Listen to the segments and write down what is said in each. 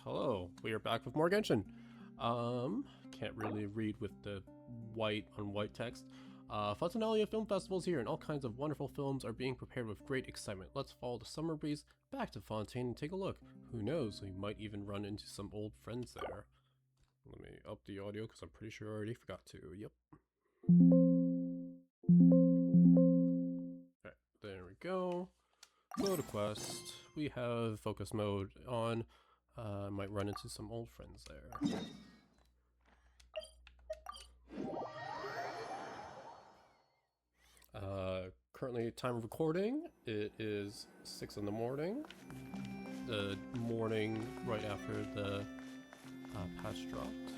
Hello, we are back with more Genshin. Can't really read with the white on white text. Fontinalia Film Festival is here and all kinds of wonderful films are being prepared with great excitement. Let's follow the summer breeze back to Fontaine and take a look. Who knows, we might even run into some old friends there. Let me up the audio because I'm pretty sure I already forgot to. Yep. Alright, there we go. Go to quest. We have focus mode on. Might run into some old friends there. Currently time of recording, it is 6 in the morning. The morning right after the patch dropped.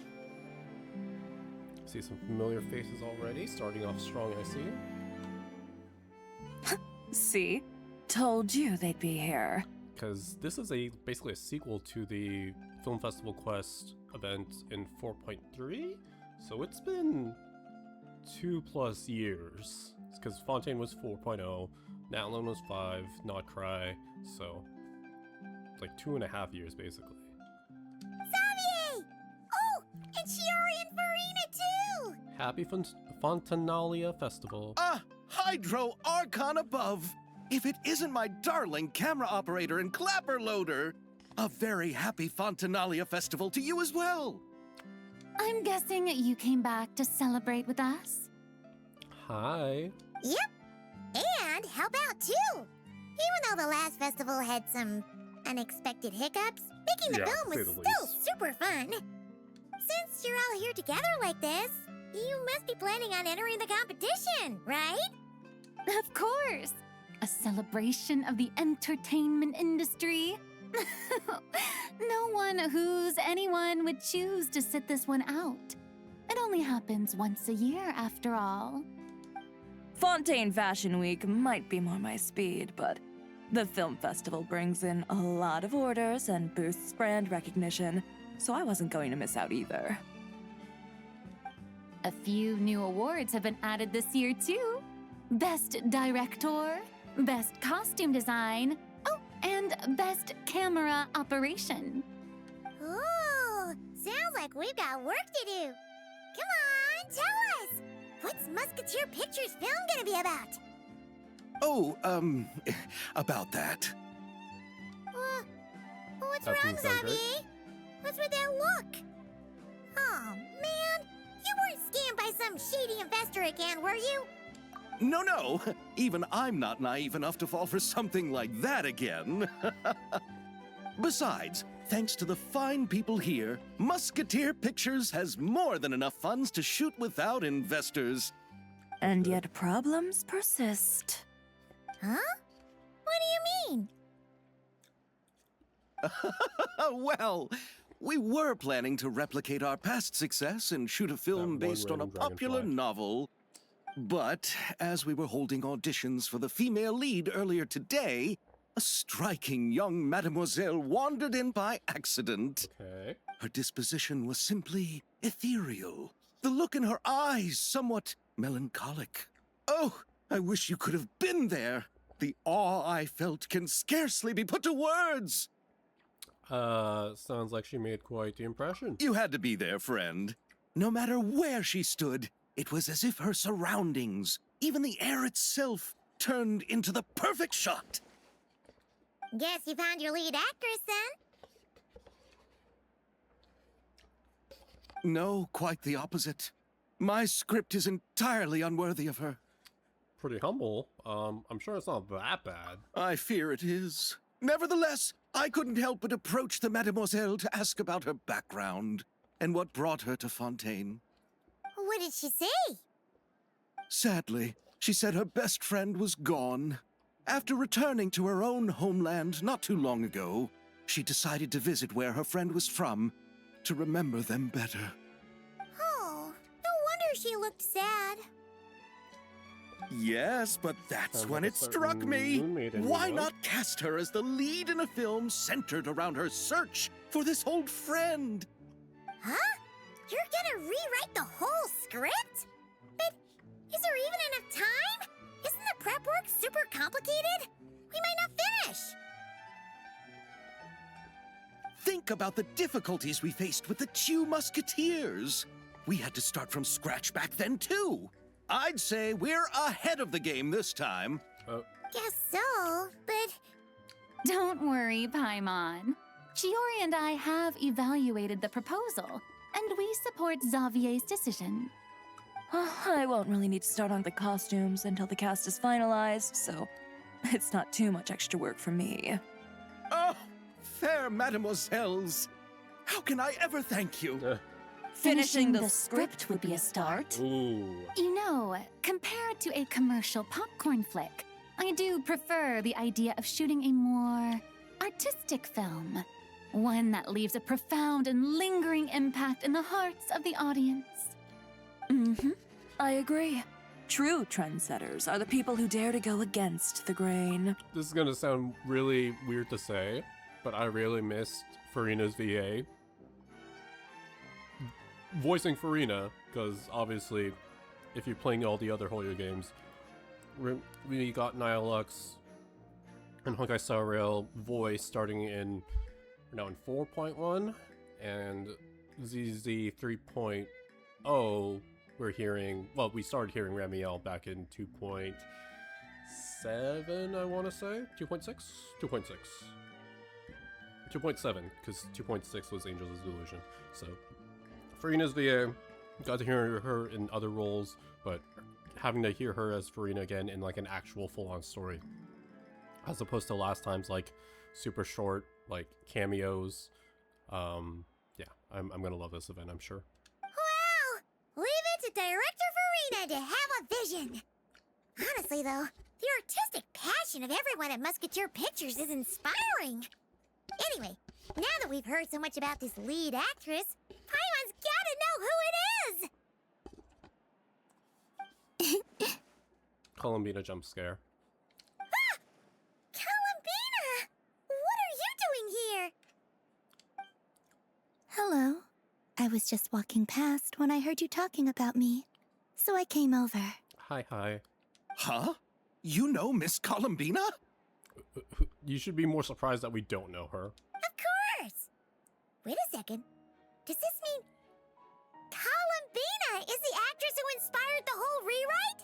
See some familiar faces already, starting off strong I see. See? Told you they'd be here. Because this is basically a sequel to the Film Festival Quest event in 4.3, so it's been 2+ years. Because Fontaine was 4.0, Alain was 5, Not Cry, so it's like 2.5 years basically. Xavier! Oh, and Shiori and Farina too! Happy Fontinalia Festival. Ah, Hydro Archon above! If it isn't my darling camera operator and clapper loader! A very happy Fontinalia festival to you as well! I'm guessing you came back to celebrate with us? Hi. Yep, and help out too! Even though the last festival had some unexpected hiccups, making the film was still super fun. Since you're all here together like this, you must be planning on entering the competition, right? Of course! A celebration of the entertainment industry. No one who's anyone would choose to sit this one out. It only happens once a year, after all. Fontaine Fashion Week might be more my speed, but the film festival brings in a lot of orders and boosts brand recognition, so I wasn't going to miss out either. A few new awards have been added this year, too. Best Director, Best Costume Design, oh, and Best Camera Operation. Ooh, sounds like we've got work to do. Come on, tell us! What's Musketeer Pictures film gonna be about? Oh, about that. What's That wrong, doesn't sound great. Xavier? What's with that look? Oh, man, you weren't scammed by some shady investor again, were you? No, even I'm not naive enough to fall for something like that again. Besides, thanks to the fine people here, Musketeer Pictures has more than enough funds to shoot without investors. And yet problems persist. Huh? What do you mean? Well, we were planning to replicate our past success and shoot a film That one based on a random popular dragonfly. novel. But as we were holding auditions for the female lead earlier today, a striking young mademoiselle wandered in by accident. Okay. Her disposition was simply ethereal. The look in her eyes somewhat melancholic. Oh, I wish you could have been there. The awe I felt can scarcely be put to words. Sounds like she made quite the impression. You had to be there, friend. No matter where she stood, it was as if her surroundings, even the air itself, turned into the perfect shot. Guess you found your lead actress then? No, quite the opposite. My script is entirely unworthy of her. Pretty humble. I'm sure it's not that bad. I fear it is. Nevertheless, I couldn't help but approach the mademoiselle to ask about her background and what brought her to Fontaine. What did she say? Sadly, she said her best friend was gone. After returning to her own homeland not too long ago, she decided to visit where her friend was from to remember them better. Oh, no wonder she looked sad. Yes, but that's Sounds when like a it struck certain me. roommate in Why you, not cast her as the lead in a film centered around her search for this old friend? Huh? You're gonna rewrite the whole script? But is there even enough time? Isn't the prep work super complicated? We might not finish. Think think about the difficulties we faced with the Two Musketeers. We had to start from scratch back then, too. I'd say we're ahead of the game this time. Guess so, but Don't worry, Paimon. Chiori and I have evaluated the proposal, and we support Xavier's decision. I won't really need to start on the costumes until the cast is finalized, so it's not too much extra work for me. Oh, fair mademoiselles. How can I ever thank you? Finishing the script would be a start. Ooh. You know, compared to a commercial popcorn flick, I do prefer the idea of shooting a more artistic film. One that leaves a profound and lingering impact in the hearts of the audience. Mm-hmm. I agree. True trendsetters are the people who dare to go against the grain. This is gonna sound really weird to say, but I really missed Farina's VA. Voicing Farina, because obviously, if you're playing all the other Hoyo games, we got Nihilux and Honkai Star Rail voice starting in, we're now in 4.1, and ZZ 3.0, we're hearing, well, we started hearing Ramiel back in 2.7, I want to say? 2.6? 2.6. 2.7, because 2.6 was Angel's Delusion, so... Farina's VA, got to hear her in other roles, but having to hear her as Farina again in like an actual full-on story, as opposed to last time's like super short like cameos. Yeah, I'm gonna love this event, I'm sure. wow! Leave it to Director Farina to have a vision. Honestly, though, the artistic passion of everyone at Musketeer Pictures is inspiring. Anyway, now that we've heard so much about this lead actress, Paimon's gotta know who it is! Columbina jump scare. Ah! Columbina! What are you doing here? Hello. I was just walking past when I heard you talking about me, so I came over. Hi. Huh? You know Miss Columbina? You should be more surprised that we don't know her. Of course! Wait a second. Does this mean Columbina is the actress who inspired the whole rewrite?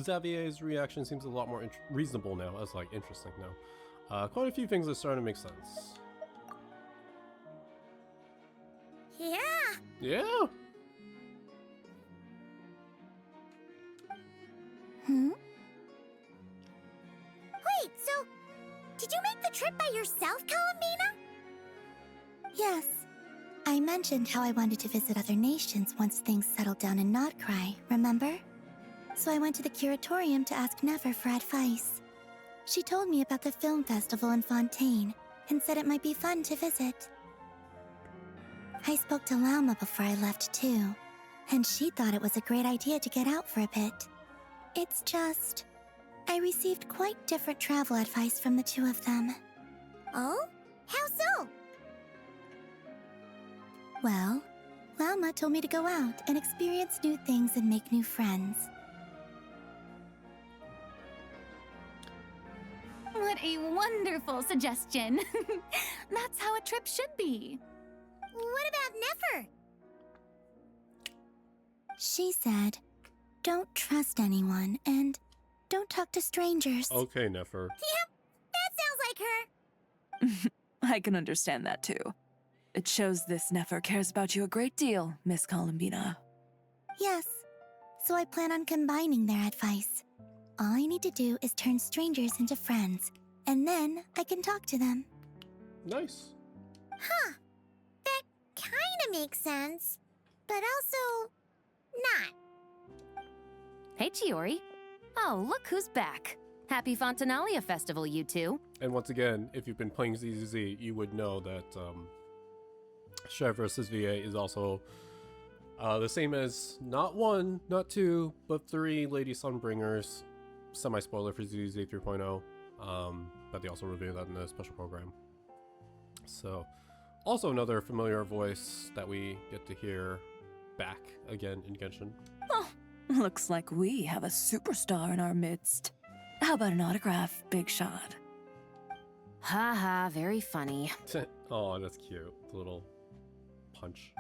Xavier's reaction seems a lot more reasonable now, as like interesting now. Quite a few things are starting to make sense. Yeah. Yeah. Wait, so did you make the trip by yourself, Columbina? Yes. I mentioned how I wanted to visit other nations once things settled down in Nodcry, remember? So I went to the curatorium to ask Never for advice. She told me about the film festival in Fontaine and said it might be fun to visit. I spoke to Lauma before I left too, and she thought it was a great idea to get out for a bit. It's just, I received quite different travel advice from the two of them. Oh? How so? Well, Lauma told me to go out and experience new things and make new friends. What a wonderful suggestion. That's how a trip should be. What about Nefer? She said, don't trust anyone and don't talk to strangers. Okay, Nefer. Yep, that sounds like her. I can understand that too. It shows this Nefer cares about you a great deal, Miss Columbina. Yes, so I plan on combining their advice. All I need to do is turn strangers into friends, and then I can talk to them. Nice. Huh. That kinda makes sense, but also not. Hey, Chiori. Oh, look who's back. Happy Fontinalia Festival, you two. And once again, if you've been playing ZZZ, you would know that Chef vs. VA is also the same as not one, not two, but 3 Lady Sunbringers. Semi-spoiler for ZZZ 3.0, but they also reveal that in the special program. So, also another familiar voice that we get to hear back again in Genshin. Oh, looks like we have a superstar in our midst. How about an autograph, Big Shot? Haha, very funny. Oh, that's cute. The little punch.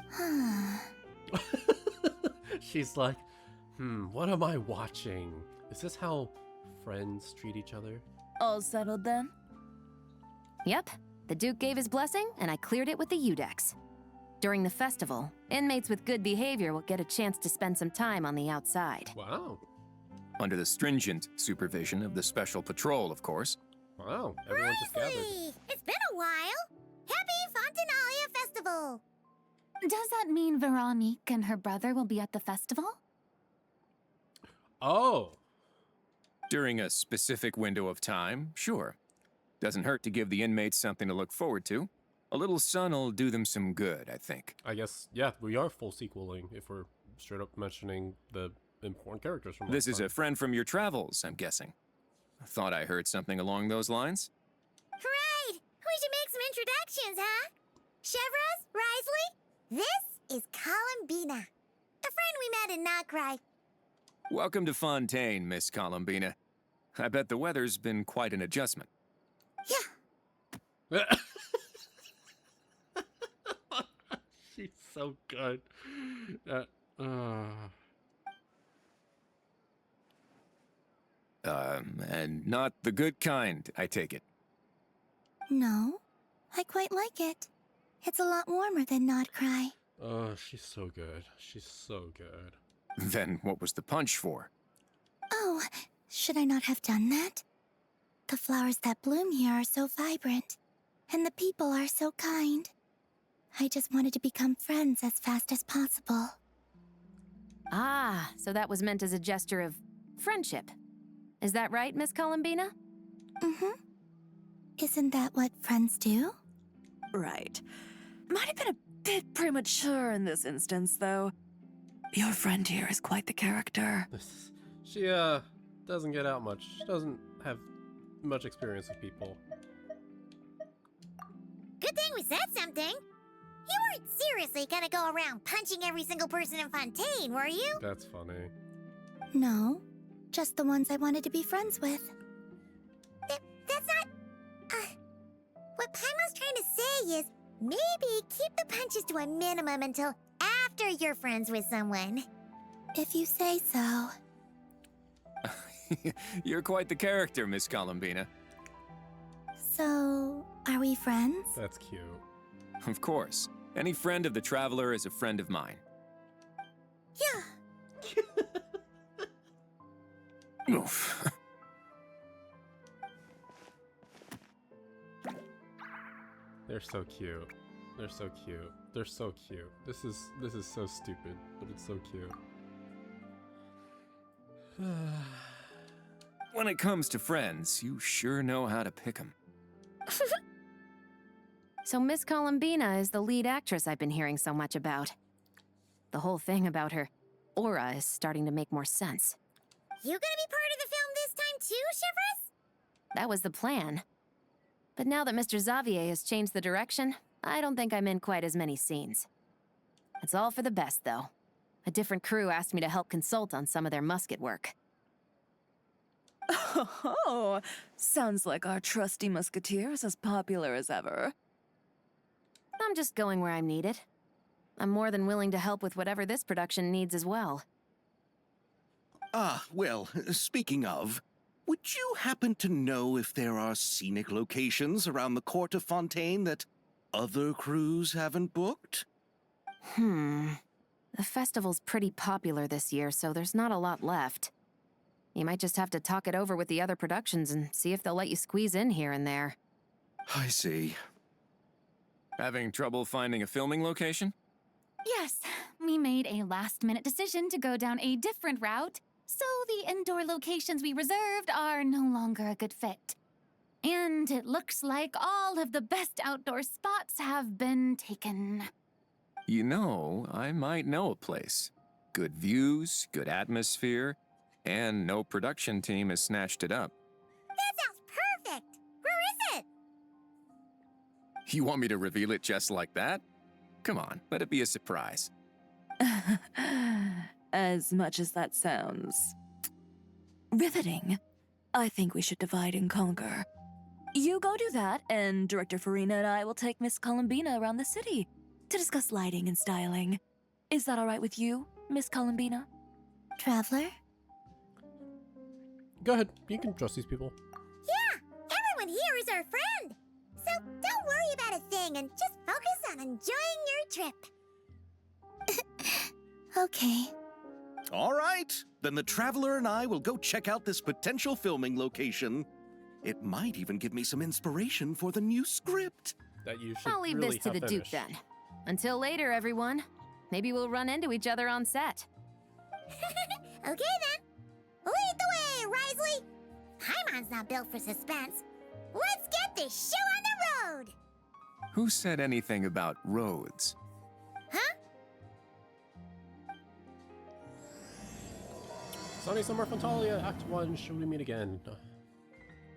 She's like, what am I watching? Is this how friends treat each other? All settled then? Yep, the Duke gave his blessing, and I cleared it with the Udex. During the festival, inmates with good behavior will get a chance to spend some time on the outside. Wow. Under the stringent supervision of the Special Patrol, of course. Wow. Everyone just gathered. Presley! It's been a while. Happy Fontinalia Festival! Does that mean Veronique and her brother will be at the festival? Oh. During a specific window of time, sure. Doesn't hurt to give the inmates something to look forward to. A little sun'll do them some good, I think. I guess, yeah, we are full sequeling if we're straight up mentioning the important characters from This last is time. a friend from your travels, I'm guessing. Thought I heard something along those lines. Right! We should make some introductions, huh? Chevros, Risley, this is Columbina, a friend we met in Notcry. Welcome to Fontaine, Miss Columbina. I bet the weather's been quite an adjustment. Yeah, She's so good. And not the good kind, I take it. No, I quite like it. It's a lot warmer than Nodcry. Oh, she's so good. She's so good. Then what was the punch for? Oh, should I not have done that? The flowers that bloom here are so vibrant, and the people are so kind. I just wanted to become friends as fast as possible. Ah, so that was meant as a gesture of friendship. Is that right, Miss Columbina? Mm-hmm. Isn't that what friends do? Right. Might have been a bit premature in this instance, though. Your friend here is quite the character. She, doesn't get out much. She doesn't have much experience with people. good thing we said something. You weren't seriously gonna go around punching every single person in Fontaine, were you? That's funny. No, just the ones I wanted to be friends with. That's not... what Paimon's trying to say is, maybe keep the punches to a minimum until after you're friends with someone. If you say so. You're quite the character, Miss Columbina. So, are we friends? That's cute. Of course. Any friend of the Traveler is a friend of mine. Yeah. Oof. They're so cute. They're so cute. They're so cute. This is so stupid, but it's so cute. When it comes to friends, you sure know how to pick 'em. So Miss Columbina is the lead actress I've been hearing so much about. The whole thing about her aura is starting to make more sense. You gonna be part of the film this time too, Shivers? That was the plan. But now that Mr. Xavier has changed the direction, I don't think I'm in quite as many scenes. It's all for the best, though. A different crew asked me to help consult on some of their musket work. Oh, sounds like our trusty musketeer is as popular as ever. I'm just going where I'm needed. I'm more than willing to help with whatever this production needs as well. Ah, well, speaking of, would you happen to know if there are scenic locations around the court of Fontaine that other crews haven't booked? The festival's pretty popular this year, so there's not a lot left. You might just have to talk it over with the other productions and see if they'll let you squeeze in here and there. I see. Having trouble finding a filming location? Yes, we made a last-minute decision to go down a different route, so the indoor locations we reserved are no longer a good fit. And it looks like all of the best outdoor spots have been taken. You know, I might know a place. Good views, good atmosphere, and no production team has snatched it up. That sounds perfect! Where is it? You want me to reveal it just like that? Come on, let it be a surprise. As much as that sounds riveting, I think we should divide and conquer. You go do that, and Director Farina and I will take Miss Columbina around the city to discuss lighting and styling. Is that all right with you, Miss Columbina? Traveler? Go ahead, you can trust these people. Yeah, everyone here is our friend. So don't worry about a thing and just focus on enjoying your trip. Okay. All right, then the Traveler and I will go check out this potential filming location. It might even give me some inspiration for the new script. That you should I'll leave really this to have the Duke finished. then. Until later, everyone. Maybe we'll run into each other on set. Okay then. Lead the way, Risley. Paimon's not built for suspense. Let's get this show on the road. Who said anything about roads? Huh? Sunny Summer Fontinalia, Act 1, should we meet again?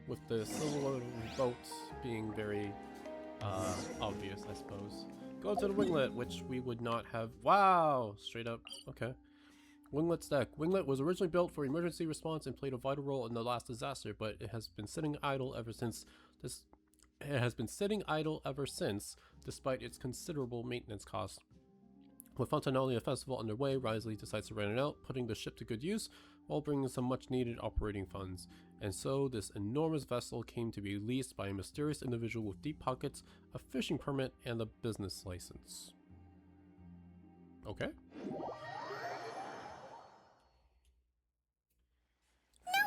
With the silver boats being very obvious, I suppose. Go to the winglet, which we would not have. Wow! Straight up. Okay. Winglet's deck. Winglet was originally built for emergency response and played a vital role in the last disaster, but it has been sitting idle ever since. Despite its considerable maintenance costs. With Fontinalia Festival underway, Risley decides to rent it out, putting the ship to good use while bringing some much-needed operating funds. And so, this enormous vessel came to be leased by a mysterious individual with deep pockets, a fishing permit, and a business license. Okay. No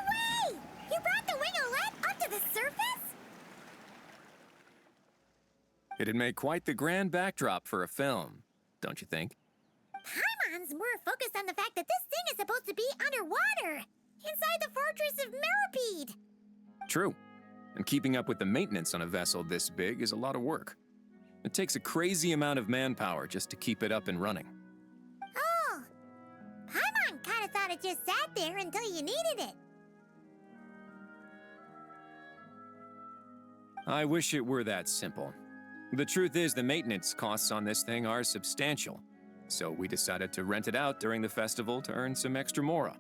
way! You brought the winglet up to the surface? It'd make quite the grand backdrop for a film, don't you think? Paimon's more focused on the fact that this thing is supposed to be underwater, inside the fortress of Mirapede. True. And keeping up with the maintenance on a vessel this big is a lot of work. It takes a crazy amount of manpower just to keep it up and running. Oh, Paimon kind of thought it just sat there until you needed it. I wish it were that simple. The truth is the maintenance costs on this thing are substantial. So we decided to rent it out during the festival to earn some extra mora.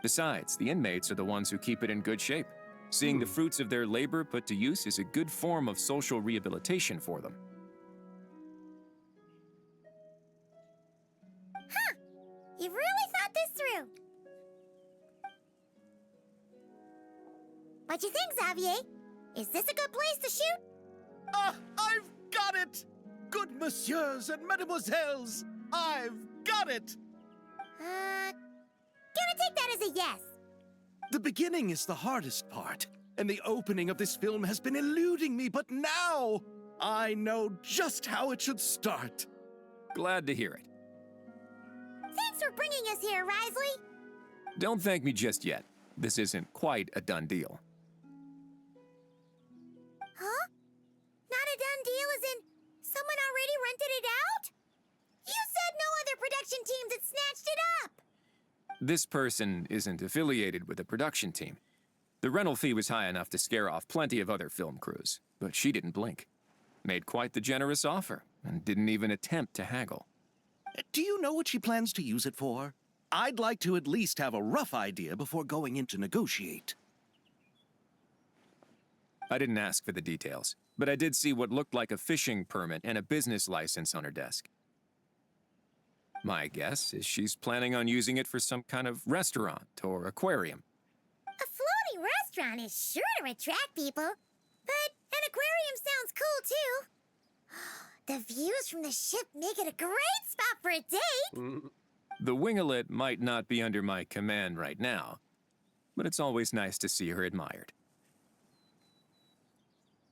Besides, the inmates are the ones who keep it in good shape. Seeing the fruits of their labor put to use is a good form of social rehabilitation for them. Huh. You've really thought this through. What you think, Xavier? Is this a good place to shoot? Ah, I've got it! Good messieurs and mademoiselles, I've got it! Gonna take that as a yes. The beginning is the hardest part, and the opening of this film has been eluding me, but now I know just how it should start. Glad to hear it. Thanks for bringing us here, Risley. Don't thank me just yet. This isn't quite a done deal. Huh? Not a done deal as in someone already rented it out? You said no other production teams had snatched it up. This person isn't affiliated with a production team. The rental fee was high enough to scare off plenty of other film crews, but she didn't blink. Made quite the generous offer, and didn't even attempt to haggle. Do you know what she plans to use it for? I'd like to at least have a rough idea before going in to negotiate. I didn't ask for the details, but I did see what looked like a fishing permit and a business license on her desk. My guess is she's planning on using it for some kind of restaurant or aquarium. A floating restaurant is sure to attract people, but an aquarium sounds cool too. The views from the ship make it a great spot for a date. The winglet might not be under my command right now, but it's always nice to see her admired.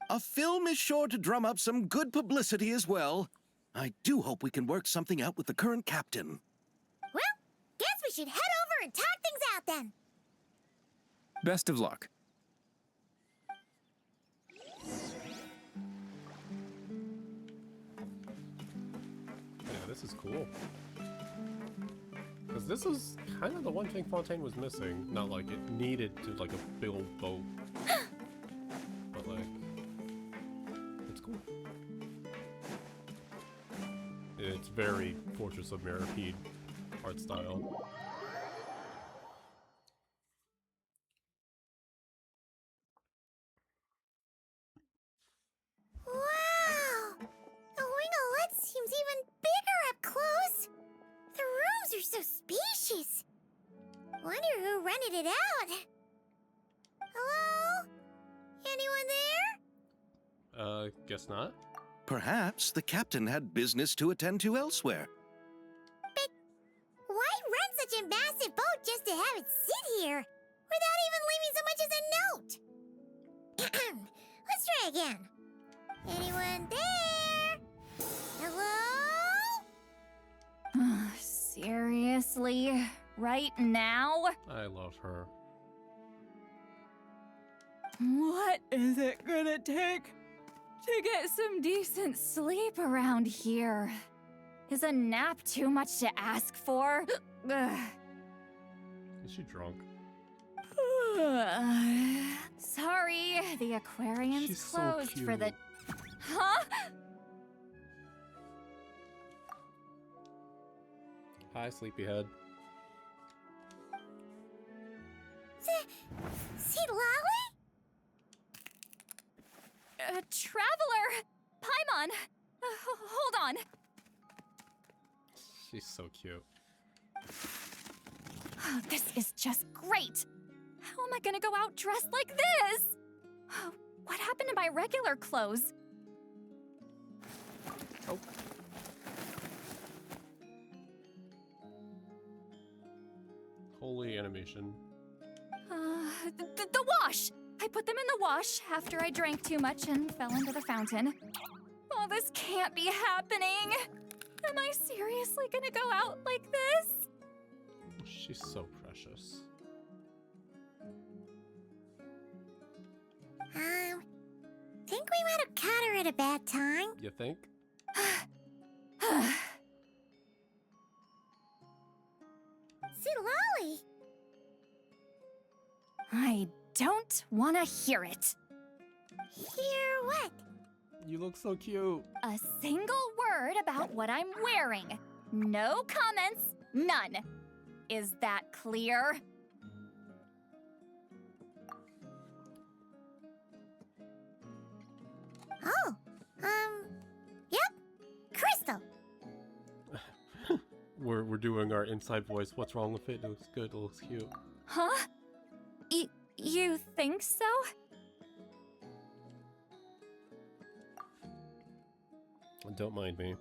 A film is sure to drum up some good publicity as well. I do hope we can work something out with the current captain. Well, guess we should head over and talk things out then. Best of luck. Yeah, this is cool. Because this is kind of the one thing Fontaine was missing. Not like it needed to like a big old boat. But like, it's cool. It's very Fortress of Mirapede art style. seems even bigger up close. The rooms are so spacious. Wonder who rented it out. Hello? Anyone there? Guess not. Perhaps the captain had business to attend to elsewhere. But why rent such a massive boat just to have it sit here without even leaving so much as a note? Let's try again. Anyone there? Hello? Seriously? Right now? I love her. What is it gonna take to get some decent Sleep around here. Is a nap too much to ask for? Ugh. Is she drunk? Sorry, the aquarium's She's so closed for the... cute. Huh? Hi, sleepyhead. Lolly? Traveler! Paimon! Hold on. She's so cute. Oh, this is just great! How am I gonna go out dressed like this? Oh, what happened to my regular clothes? Oh. Holy animation. The wash! I put them in the wash after I drank too much and fell into the fountain. Oh, this can't be happening! Am I seriously gonna go out like this? She's so precious. Think we might have caught her at a bad time? You think? Lolly? I don't want to hear it. Hear what? You look so cute. A single word about what I'm wearing. No comments, none. Is that clear? Oh, yep. Crystal. We're doing our inside voice. What's wrong with it? It looks good. It looks cute. Huh? You think so? Don't mind me.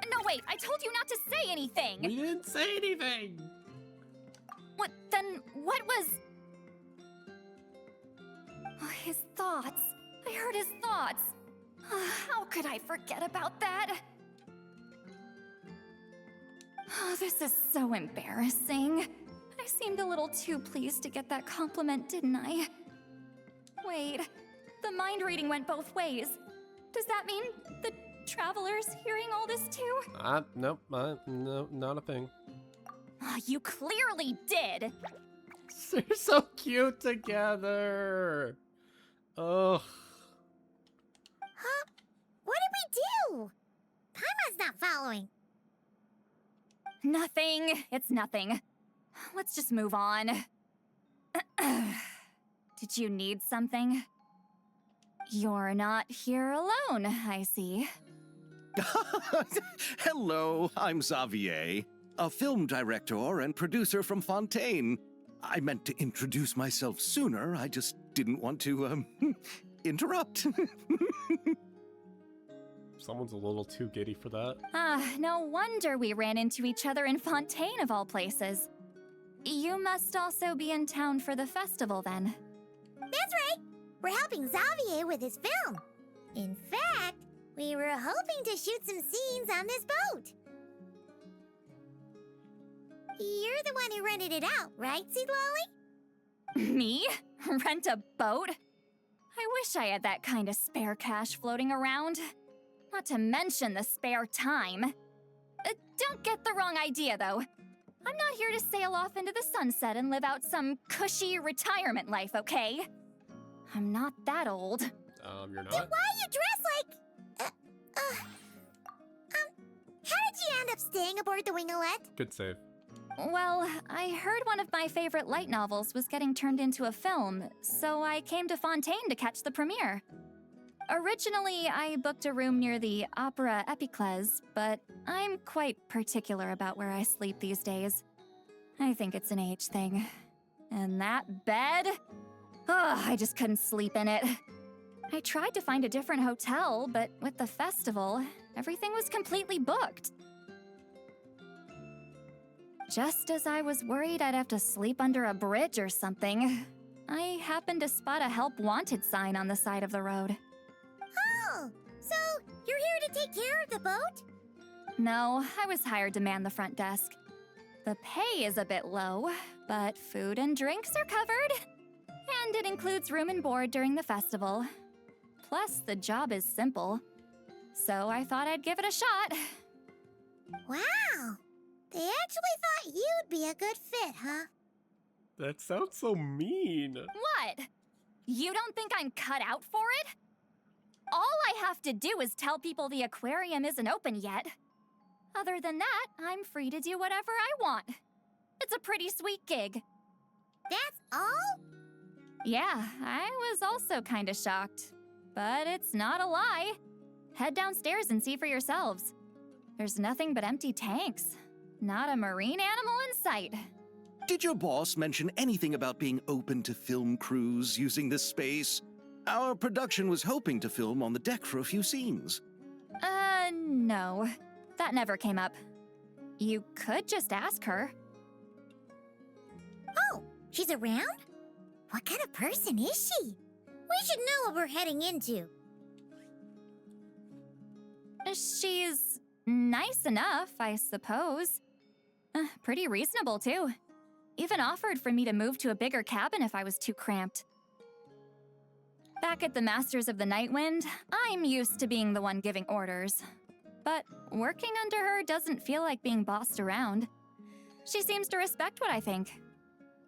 No, wait, I told you not to say anything! We didn't say anything! What was... Oh, his thoughts. I heard his thoughts. How could I forget about that? Oh, this is so embarrassing. I seemed a little too pleased to get that compliment, didn't I? Wait, the mind reading went both ways. Does that mean the traveler's hearing all this too? Nope, no, not a thing. Oh, you clearly did! They're so cute together! Ugh. Huh? What did we do? Paimon's not following. Nothing. It's nothing. Let's just move on. Did you need something? You're not here alone, I see. Hello, I'm Xavier, a film director and producer from Fontaine. I meant to introduce myself sooner, I just didn't want to, interrupt. Someone's a little too giddy for that. No wonder we ran into each other in Fontaine of all places. You must also be in town for the festival then. That's right. We're helping Xavier with his film. In fact, we were hoping to shoot some scenes on this boat. You're the one who rented it out, right, Seed Lolly? Me? Rent a boat? I wish I had that kind of spare cash floating around. Not to mention the spare time. Don't get the wrong idea, though. I'm not here to sail off into the sunset and live out some cushy retirement life, okay? I'm not that old. You're not? Then why you dress like... how did you end up staying aboard the Winglet? Good save. Well, I heard one of my favorite light novels was getting turned into a film, so I came to Fontaine to catch the premiere. Originally, I booked a room near the Opera Epicles, but I'm quite particular about where I sleep these days. I think it's an age thing. And that bed? Oh, I just couldn't sleep in it. I tried to find a different hotel, but with the festival, everything was completely booked. Just as I was worried I'd have to sleep under a bridge or something, I happened to spot a help wanted sign on the side of the road. Oh, so you're here to take care of the boat? No, I was hired to man the front desk. The pay is a bit low, but food and drinks are covered. And it includes room and board during the festival. Plus, the job is simple. So I thought I'd give it a shot. Wow. They actually thought you'd be a good fit, huh? That sounds so mean. What? You don't think I'm cut out for it? All I have to do is tell people the aquarium isn't open yet. Other than that, I'm free to do whatever I want. It's a pretty sweet gig. That's all? Yeah, I was also kinda shocked. But it's not a lie. Head downstairs and see for yourselves. There's nothing but empty tanks. Not a marine animal in sight. Did your boss mention anything about being open to film crews using this space? Our production was hoping to film on the deck for a few scenes. No. That never came up. You could just ask her. Oh, she's around? What kind of person is she? We should know what we're heading into. She's nice enough, I suppose. Pretty reasonable, too. Even offered for me to move to a bigger cabin if I was too cramped. Back at the Masters of the Nightwind, I'm used to being the one giving orders. But working under her doesn't feel like being bossed around. She seems to respect what I think.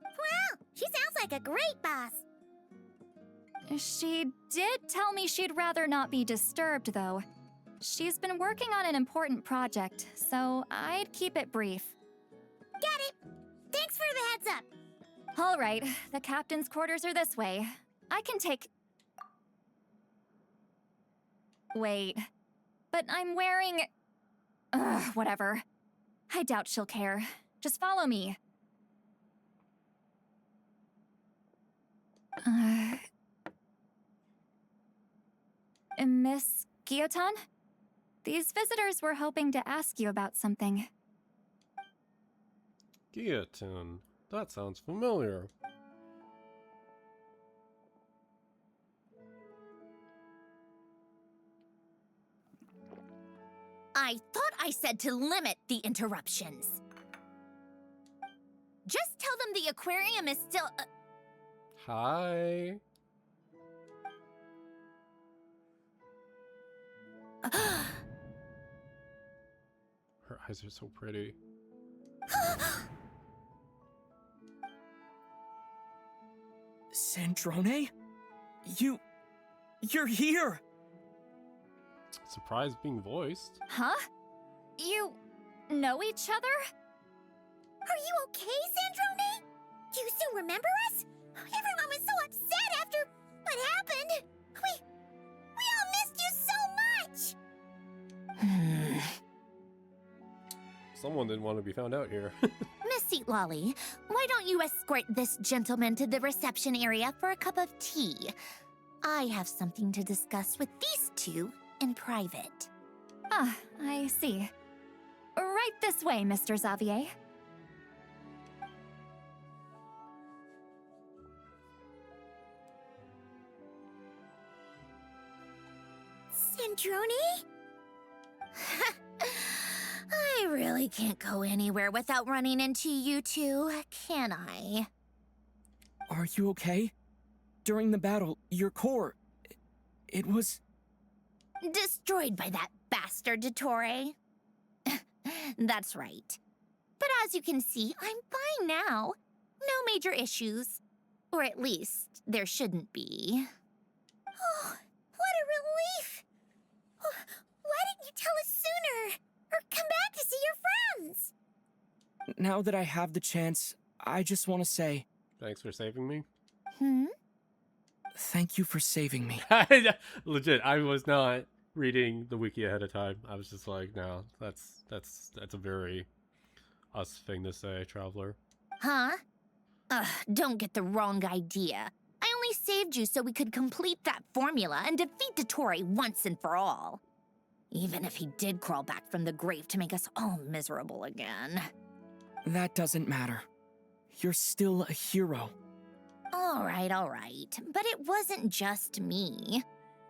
Wow, she sounds like a great boss. She did tell me she'd rather not be disturbed, though. She's been working on an important project, so I'd keep it brief. Got it. Thanks for the heads up. All right, the captain's quarters are this way. I can take... Wait, but I'm wearing... whatever. I doubt she'll care. Just follow me. Miss Guillotin? These visitors were hoping to ask you about something. Guillotine. That sounds familiar. I thought I said to limit the interruptions. Just tell them the aquarium is still... Hi. Her eyes are so pretty. Sandrone? You're here! Surprised being voiced. Huh? You know each other? Are you okay, Sandrone? Do you still remember us? Everyone was so upset after what happened. We all missed you so much. Someone didn't want to be found out here. Miss Seat Lolly, why don't you escort this gentleman to the reception area for a cup of tea? I have something to discuss with these two in private. Ah, I see. Right this way, Mr. Xavier. Sandrone? I really can't go anywhere without running into you two, can I? Are you okay? During the battle, your core... it was... Destroyed by that bastard Dottore. That's right. But as you can see, I'm fine now. No major issues. Or at least, there shouldn't be. Oh, what a relief! Why didn't you tell us sooner? Or come back to see your friends? Now that I have the chance, I just want to say... Thanks for saving me. Thank you for saving me. Legit, I was not reading the wiki ahead of time. I was just like, no, that's a very us thing to say, traveler. Huh? Don't get the wrong idea. I only saved you so we could complete that formula and defeat Dottore once and for all. Even if he did crawl back from the grave to make us all miserable again. That doesn't matter. You're still a hero. All right. But it wasn't just me.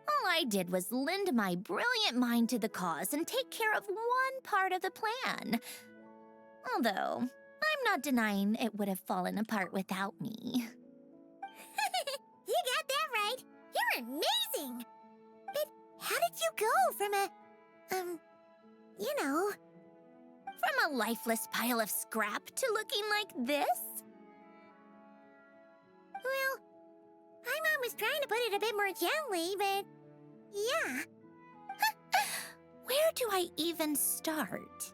All I did was lend my brilliant mind to the cause and take care of one part of the plan. Although, I'm not denying it would have fallen apart without me. You got that right. You're amazing. But how did you go from From a lifeless pile of scrap to looking like this? Well, my mom was trying to put it a bit more gently, but yeah. Where do I even start?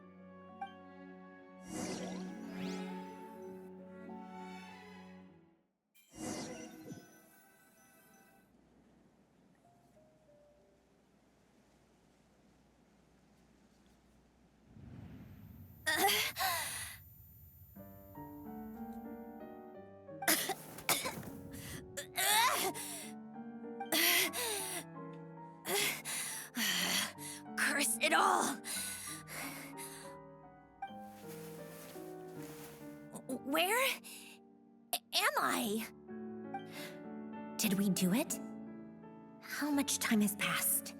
Curse it all! Where am I? Did we do it? How much time has passed?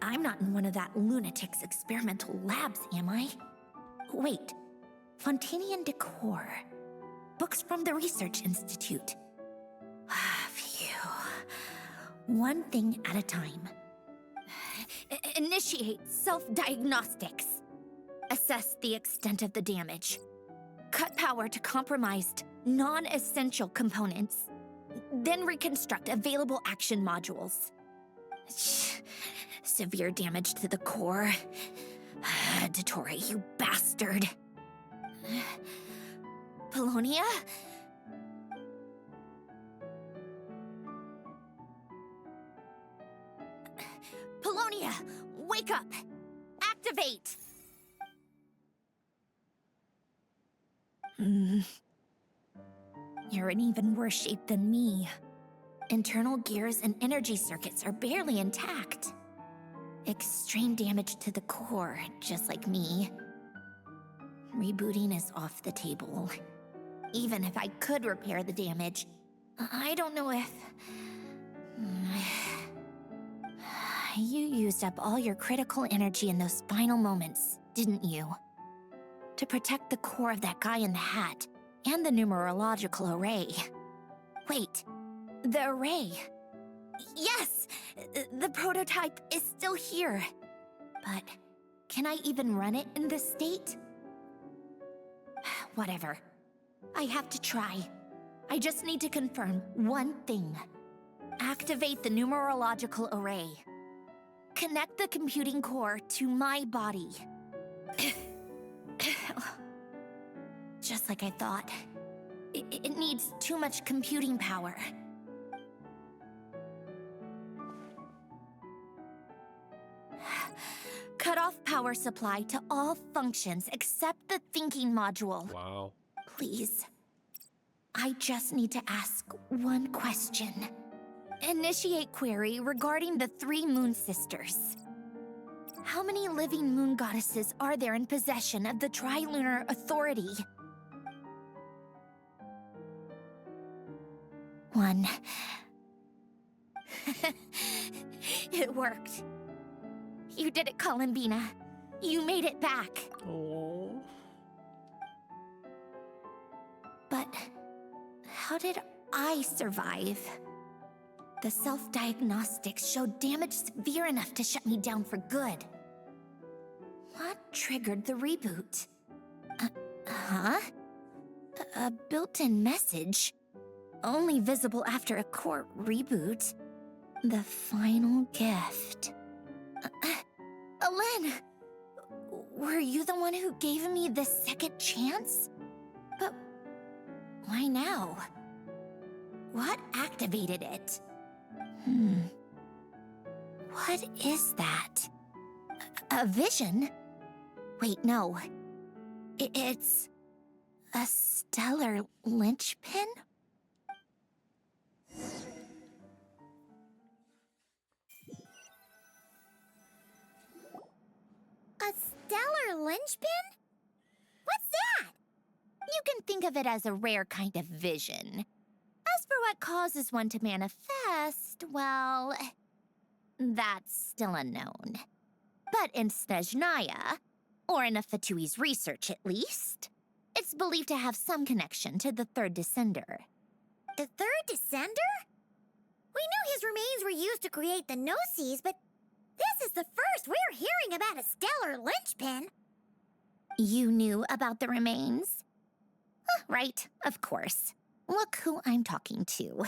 I'm not in one of that lunatic's experimental labs, am I? Wait, Fontanian decor. Books from the Research Institute. Phew. One thing at a time. Initiate self-diagnostics. Assess the extent of the damage. Cut power to compromised, non-essential components. Then reconstruct available action modules. Severe damage to the core. Dottore, you bastard. Polonia? Polonia, wake up! Activate! You're in even worse shape than me. Internal gears and energy circuits are barely intact. Extreme damage to the core, just like me. Rebooting is off the table. Even if I could repair the damage, I don't know if... You used up all your critical energy in those final moments, didn't you? To protect the core of that guy in the hat, and the numerological array. Wait, the array. Yes! The prototype is still here. But can I even run it in this state? Whatever. I have to try. I just need to confirm one thing. Activate the numerological array. Connect the computing core to my body. Just like I thought. It needs too much computing power. Cut off power supply to all functions except the thinking module. Wow. Please. I just need to ask one question. Initiate query regarding the 3 Moon Sisters. How many living moon goddesses are there in possession of the Trilunar Authority? 1. It worked. You did it, Columbina. You made it back. Oh. But how did I survive? The self-diagnostics showed damage severe enough to shut me down for good. What triggered the reboot? A built-in message? Only visible after a core reboot. The final gift. Alain! Were you the one who gave me the second chance? But why now? What activated it? What is that? A vision? Wait, no. It's a stellar linchpin? A stellar linchpin? What's that? You can think of it as a rare kind of vision. As for what causes one to manifest, well, that's still unknown. But in Snezhnaya, or in Afatui's research at least, it's believed to have some connection to the third descender. The third descender? We knew his remains were used to create the Gnosis, but this is the first we're hearing about a stellar linchpin. You knew about the remains? Right, of course. Look who I'm talking to.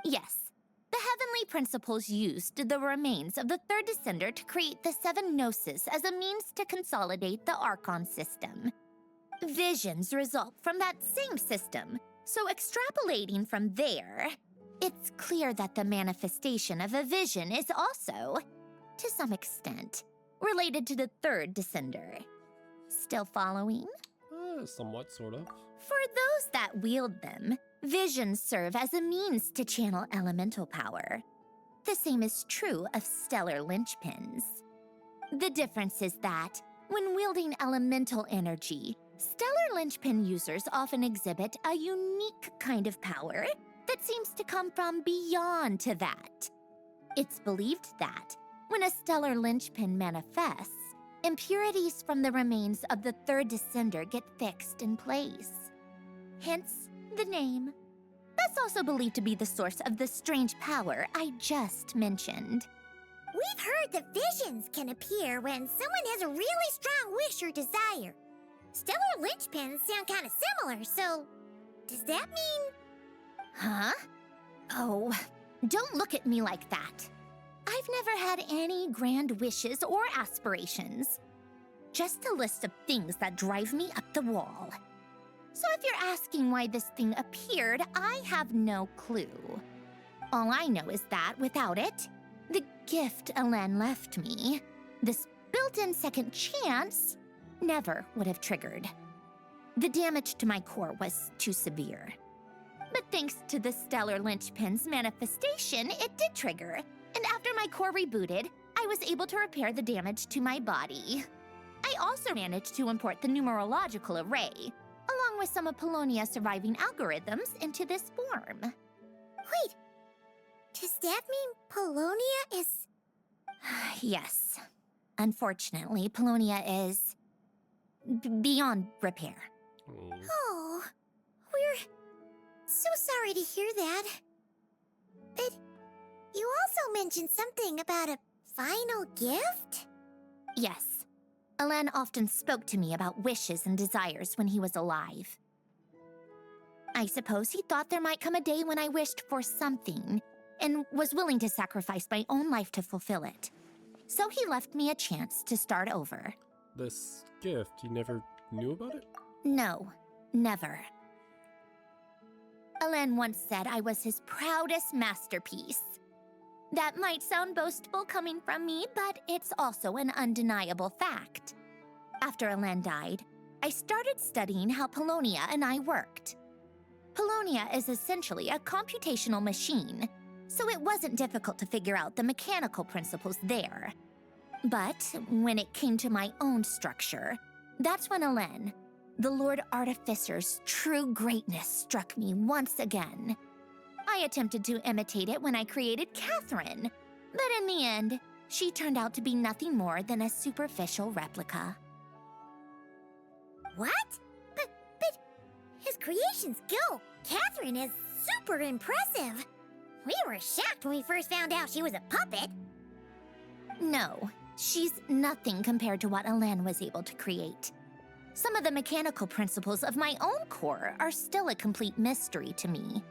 Yes, the heavenly principles used the remains of the third descender to create the seven Gnosis as a means to consolidate the Archon system. Visions result from that same system, so extrapolating from there, it's clear that the manifestation of a vision is also, to some extent, related to the third descender. Still following? Somewhat, sort of. For those that wield them, visions serve as a means to channel elemental power. The same is true of stellar linchpins. The difference is that, when wielding elemental energy, stellar linchpin users often exhibit a unique kind of power that seems to come from beyond to that. It's believed that, when a stellar linchpin manifests, impurities from the remains of the third descender get fixed in place. Hence, the name. That's also believed to be the source of the strange power I just mentioned. We've heard that visions can appear when someone has a really strong wish or desire. Stellar linchpins sound kind of similar, so does that mean... Huh? Oh, don't look at me like that. I've never had any grand wishes or aspirations. Just a list of things that drive me up the wall. So if you're asking why this thing appeared, I have no clue. All I know is that without it, the gift Alain left me, this built-in second chance, never would have triggered. The damage to my core was too severe. But thanks to the stellar linchpin's manifestation, it did trigger. And after my core rebooted, I was able to repair the damage to my body. I also managed to import the numerological array, along with some of Polonia's surviving algorithms, into this form. Wait, does that mean Polonia is... Yes. Unfortunately, Polonia is... beyond repair. Oh, we're so sorry to hear that. But you also mentioned something about a final gift? Yes. Alain often spoke to me about wishes and desires when he was alive. I suppose he thought there might come a day when I wished for something, and was willing to sacrifice my own life to fulfill it. So he left me a chance to start over. This gift, you never knew about it? No, never. Alain once said I was his proudest masterpiece. That might sound boastful coming from me, but it's also an undeniable fact. After Alain died, I started studying how Polonia and I worked. Polonia is essentially a computational machine, so it wasn't difficult to figure out the mechanical principles there. But when it came to my own structure, that's when Alain, the Lord Artificer's true greatness, struck me once again. I attempted to imitate it when I created Catherine, but in the end, she turned out to be nothing more than a superficial replica. What? But his creation skill, Catherine, is super impressive. We were shocked when we first found out she was a puppet. No, she's nothing compared to what Alain was able to create. Some of the mechanical principles of my own core are still a complete mystery to me.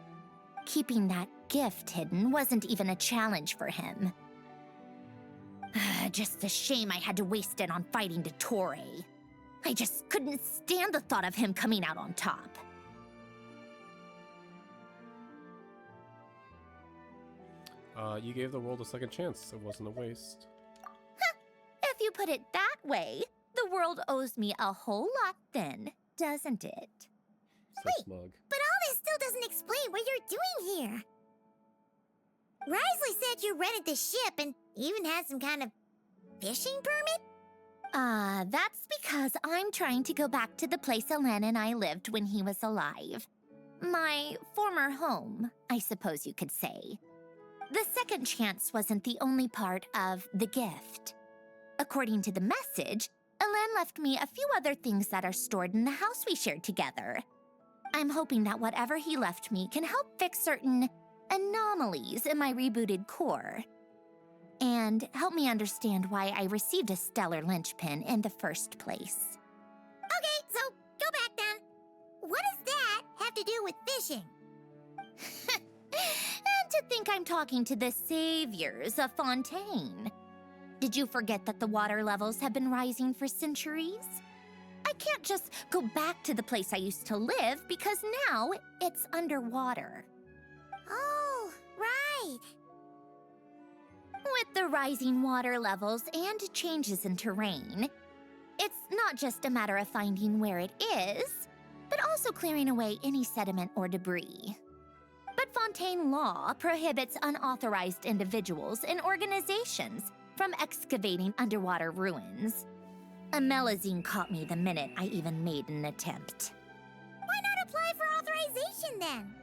Keeping that gift hidden wasn't even a challenge for him. Just a shame I had to waste it on fighting Dottore. I just couldn't stand the thought of him coming out on top. You gave the world a second chance. It wasn't a waste. If you put it that way, the world owes me a whole lot then, doesn't it? So smug. But all this still doesn't explain what you're doing here. Risley said you rented the ship and even had some kind of fishing permit? That's because I'm trying to go back to the place Alain and I lived when he was alive. My former home, I suppose you could say. The second chance wasn't the only part of the gift. According to the message, Alain left me a few other things that are stored in the house we shared together. I'm hoping that whatever he left me can help fix certain anomalies in my rebooted core. And help me understand why I received a stellar linchpin in the first place. Okay, so go back then. What does that have to do with fishing? And to think I'm talking to the saviors of Fontaine. Did you forget that the water levels have been rising for centuries? I can't just go back to the place I used to live because now it's underwater. Oh, right. With the rising water levels and changes in terrain, it's not just a matter of finding where it is, but also clearing away any sediment or debris. But Fontaine law prohibits unauthorized individuals and organizations from excavating underwater ruins. Amelazine caught me the minute I even made an attempt. Why not apply for authorization then?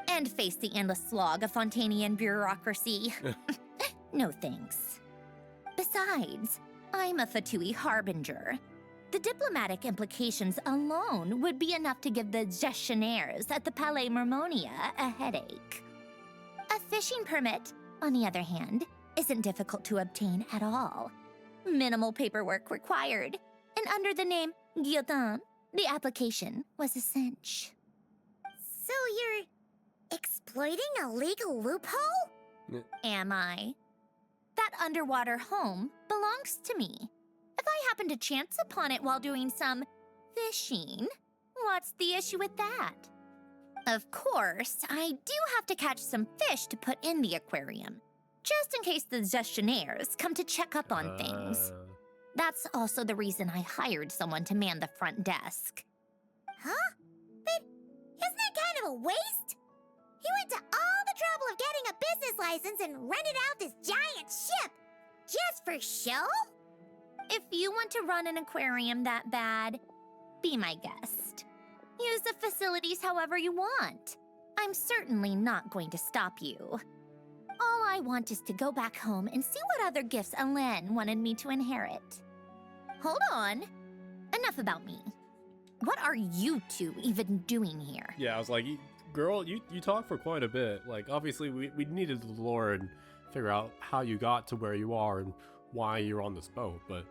And face the endless slog of Fontainian bureaucracy. No thanks. Besides, I'm a Fatui harbinger. The diplomatic implications alone would be enough to give the gestionnaires at the Palais Mermonia a headache. A fishing permit, on the other hand, isn't difficult to obtain at all. Minimal paperwork required, and under the name Guillotin, the application was a cinch. So you're exploiting a legal loophole? Am I? That underwater home belongs to me. If I happen to chance upon it while doing some fishing, what's the issue with that? Of course, I do have to catch some fish to put in the aquarium, just in case the gestionnaires come to check up on things. That's also the reason I hired someone to man the front desk. Huh? But isn't that kind of a waste? He went to all the trouble of getting a business license and rented out this giant ship. Just for show? If you want to run an aquarium that bad, be my guest. Use the facilities however you want. I'm certainly not going to stop you. All I want is to go back home and see what other gifts Alain wanted me to inherit. Hold on. Enough about me. What are you two even doing here? Yeah, I was like, girl, you talk for quite a bit. Like, obviously, we needed the lore and figure out how you got to where you are and why you're on this boat, but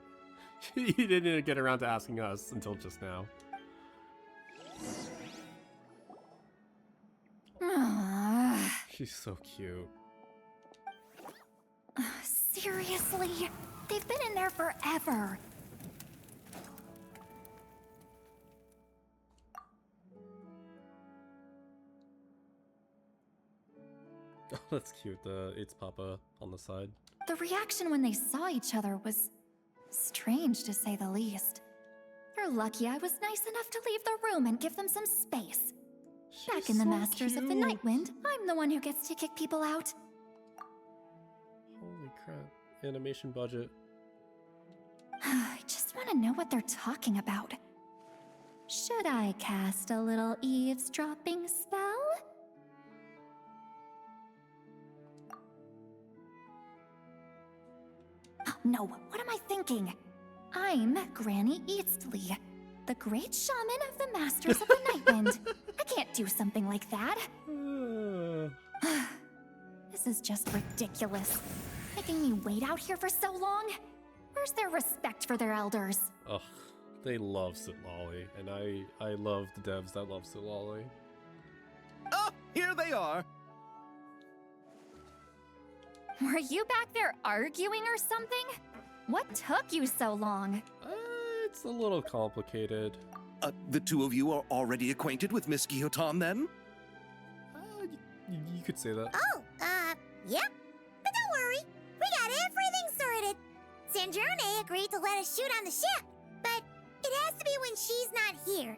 you didn't get around to asking us until just now. She's so cute. Seriously? They've been in there forever. Oh, that's cute. It's Papa on the side. The reaction when they saw each other was strange, to say the least. They're lucky I was nice enough to leave the room and give them some space. Back in the Masters of the Night Wind, I'm the one who gets to kick people out. Holy crap. Animation budget. I just want to know what they're talking about. Should I cast a little eavesdropping spell? No, what am I thinking? I'm Granny Eastley, the great shaman of the Masters of the Night Wind. I can't do something like that. This is just ridiculous. Making me wait out here for so long? Where's their respect for their elders? Ugh, they love Sitlali, and I love the devs that love Sitlali. Oh, here they are. Were you back there arguing or something? What took you so long? It's a little complicated. The two of you are already acquainted with Miss Guillotin, then? You could say that. Oh, yep. But don't worry, we got everything sorted. Sandrone agreed to let us shoot on the ship, but it has to be when she's not here.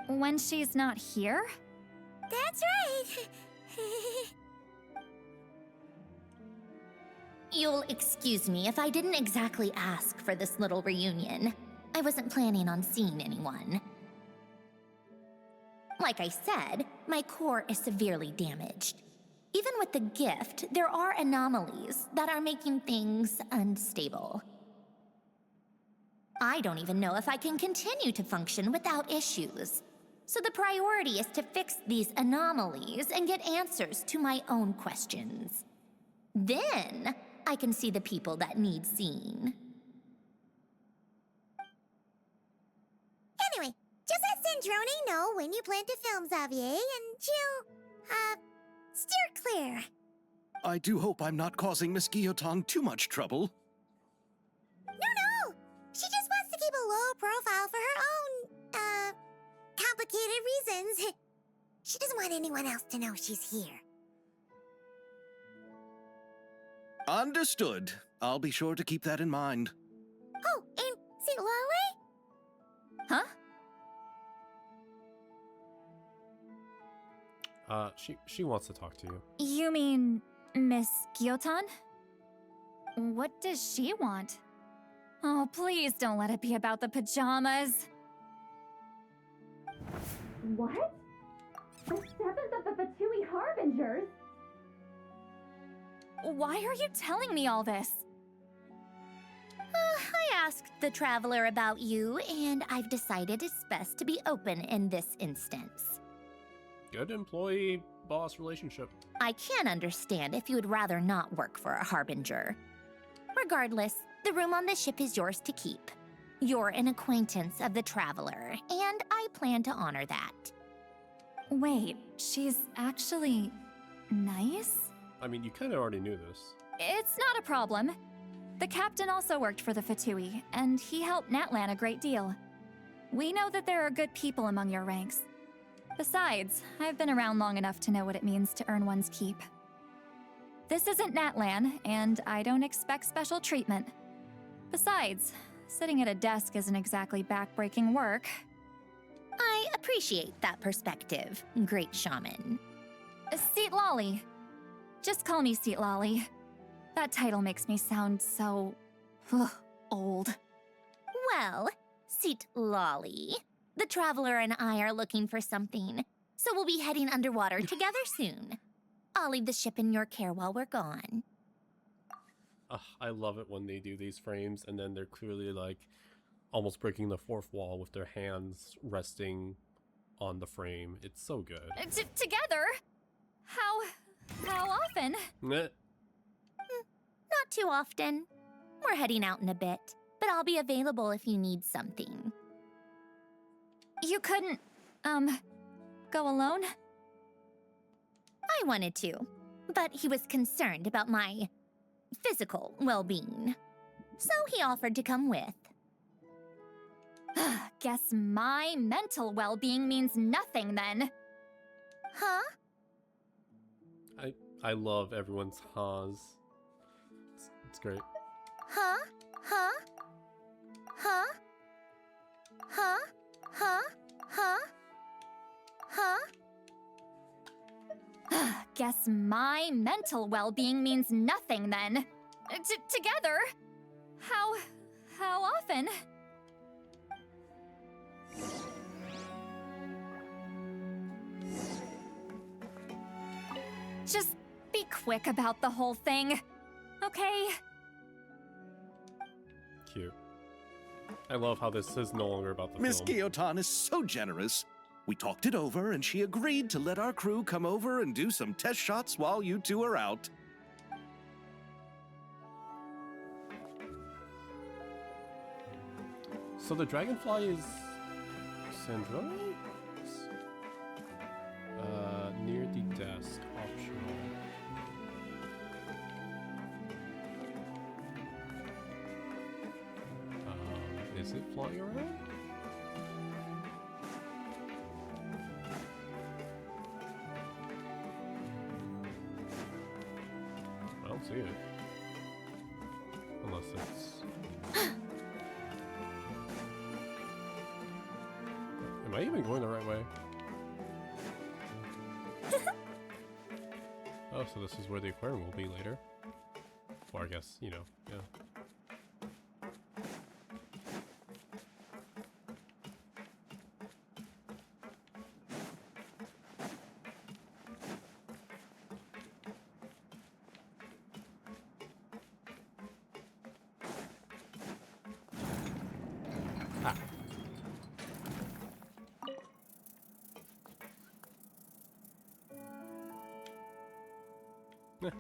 When she's not here? That's right. You'll excuse me if I didn't exactly ask for this little reunion. I wasn't planning on seeing anyone. Like I said, my core is severely damaged. Even with the gift, there are anomalies that are making things unstable. I don't even know if I can continue to function without issues. So the priority is to fix these anomalies and get answers to my own questions. Then, I can see the people that need seeing. Anyway, just let Sandrone know when you plan to film Xavier, and she'll, steer clear. I do hope I'm not causing Miss Guillotin too much trouble. No! She just wants to keep a low profile for her own, complicated reasons. She doesn't want anyone else to know she's here. Understood. I'll be sure to keep that in mind. Oh, and see Lale? Huh? She wants to talk to you. You mean Miss Guillotin? What does she want? Oh, please don't let it be about the pajamas. What? The 7th of the Fatui Harbingers? Why are you telling me all this? I asked the Traveler about you, and I've decided it's best to be open in this instance. Good employee-boss relationship. I can understand if you would rather not work for a Harbinger. Regardless, the room on the ship is yours to keep. You're an acquaintance of the Traveler, and I plan to honor that. Wait, she's actually nice? I mean, you kind of already knew this. It's not a problem. The captain also worked for the Fatui, and he helped Natlan a great deal. We know that there are good people among your ranks. Besides, I've been around long enough to know what it means to earn one's keep. This isn't Natlan, and I don't expect special treatment. Besides, sitting at a desk isn't exactly back-breaking work. I appreciate that perspective, great shaman. Seat Lolly. Just call me Seat Lolly. That title makes me sound so... old. Well, Seat Lolly, the Traveler and I are looking for something, so we'll be heading underwater together soon. I'll leave the ship in your care while we're gone. I love it when they do these frames and then they're clearly like almost breaking the fourth wall with their hands resting on the frame. It's so good. Together? How often? Meh. Not too often. We're heading out in a bit, but I'll be available if you need something. You couldn't, go alone? I wanted to, but he was concerned about my physical well-being. So he offered to come with. Guess my mental well-being means nothing then. Huh? I love everyone's ha's. It's great. Huh? Huh? Huh? Huh? Huh? Huh? Huh? Guess my mental well-being means nothing then. Together? How often? Just be quick about the whole thing, okay? Cute. I love how this is no longer about the Miss film. Guillotin is so generous. We talked it over, and she agreed to let our crew come over and do some test shots while you two are out. So the dragonfly is Sandrone? Near the desk, optional. Is it flying around? see it. Unless it's... Am I even going the right way? Oh, so this is where the aquarium will be later. Or I guess, you know, yeah.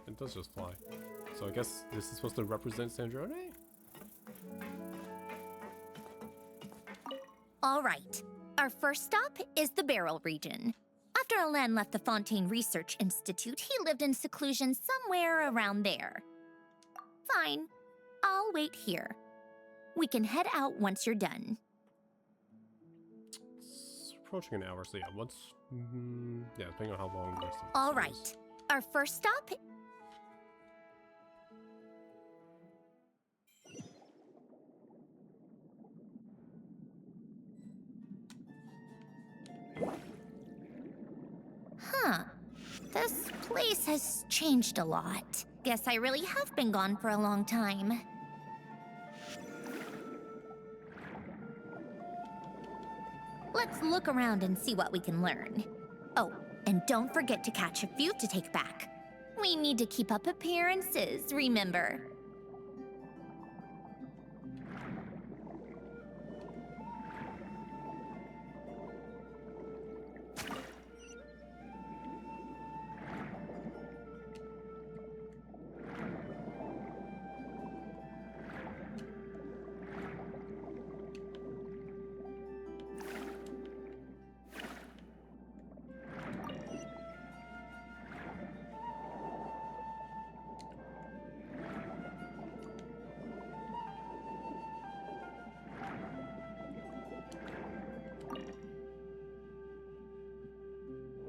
It does just fly. So I guess this is supposed to represent Sandrone? All right. Our first stop is the Barrel region. After Alain left the Fontaine Research Institute, he lived in seclusion somewhere around there. Fine. I'll wait here. We can head out once you're done. It's approaching an hour, so yeah, once... yeah, depending on how long the rest of it All is. right. Our first stop... Huh. This place has changed a lot. Guess I really have been gone for a long time. Let's look around and see what we can learn. Oh, and don't forget to catch a few to take back. We need to keep up appearances, remember?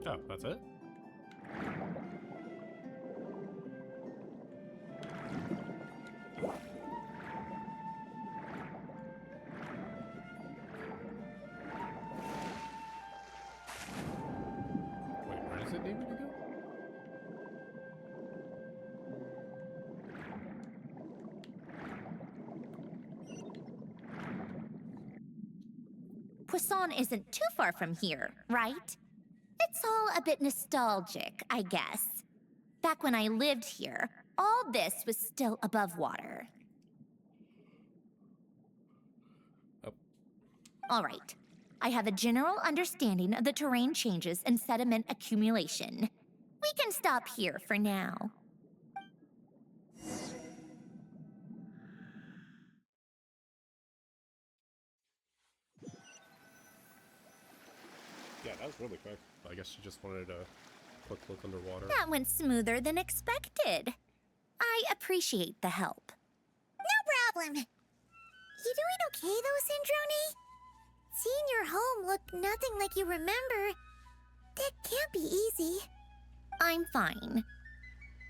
Oh, that's it? Wait, where does it need me to go? Poisson isn't too far from here, right? It's all a bit nostalgic, I guess. Back when I lived here, all this was still above water. Oh. All right. I have a general understanding of the terrain changes and sediment accumulation. We can stop here for now. Yeah, that was really quick. I guess she just wanted a quick look underwater. That went smoother than expected. I appreciate the help. No problem. You doing okay though, Sandrone? Seeing your home look nothing like you remember, that can't be easy. I'm fine.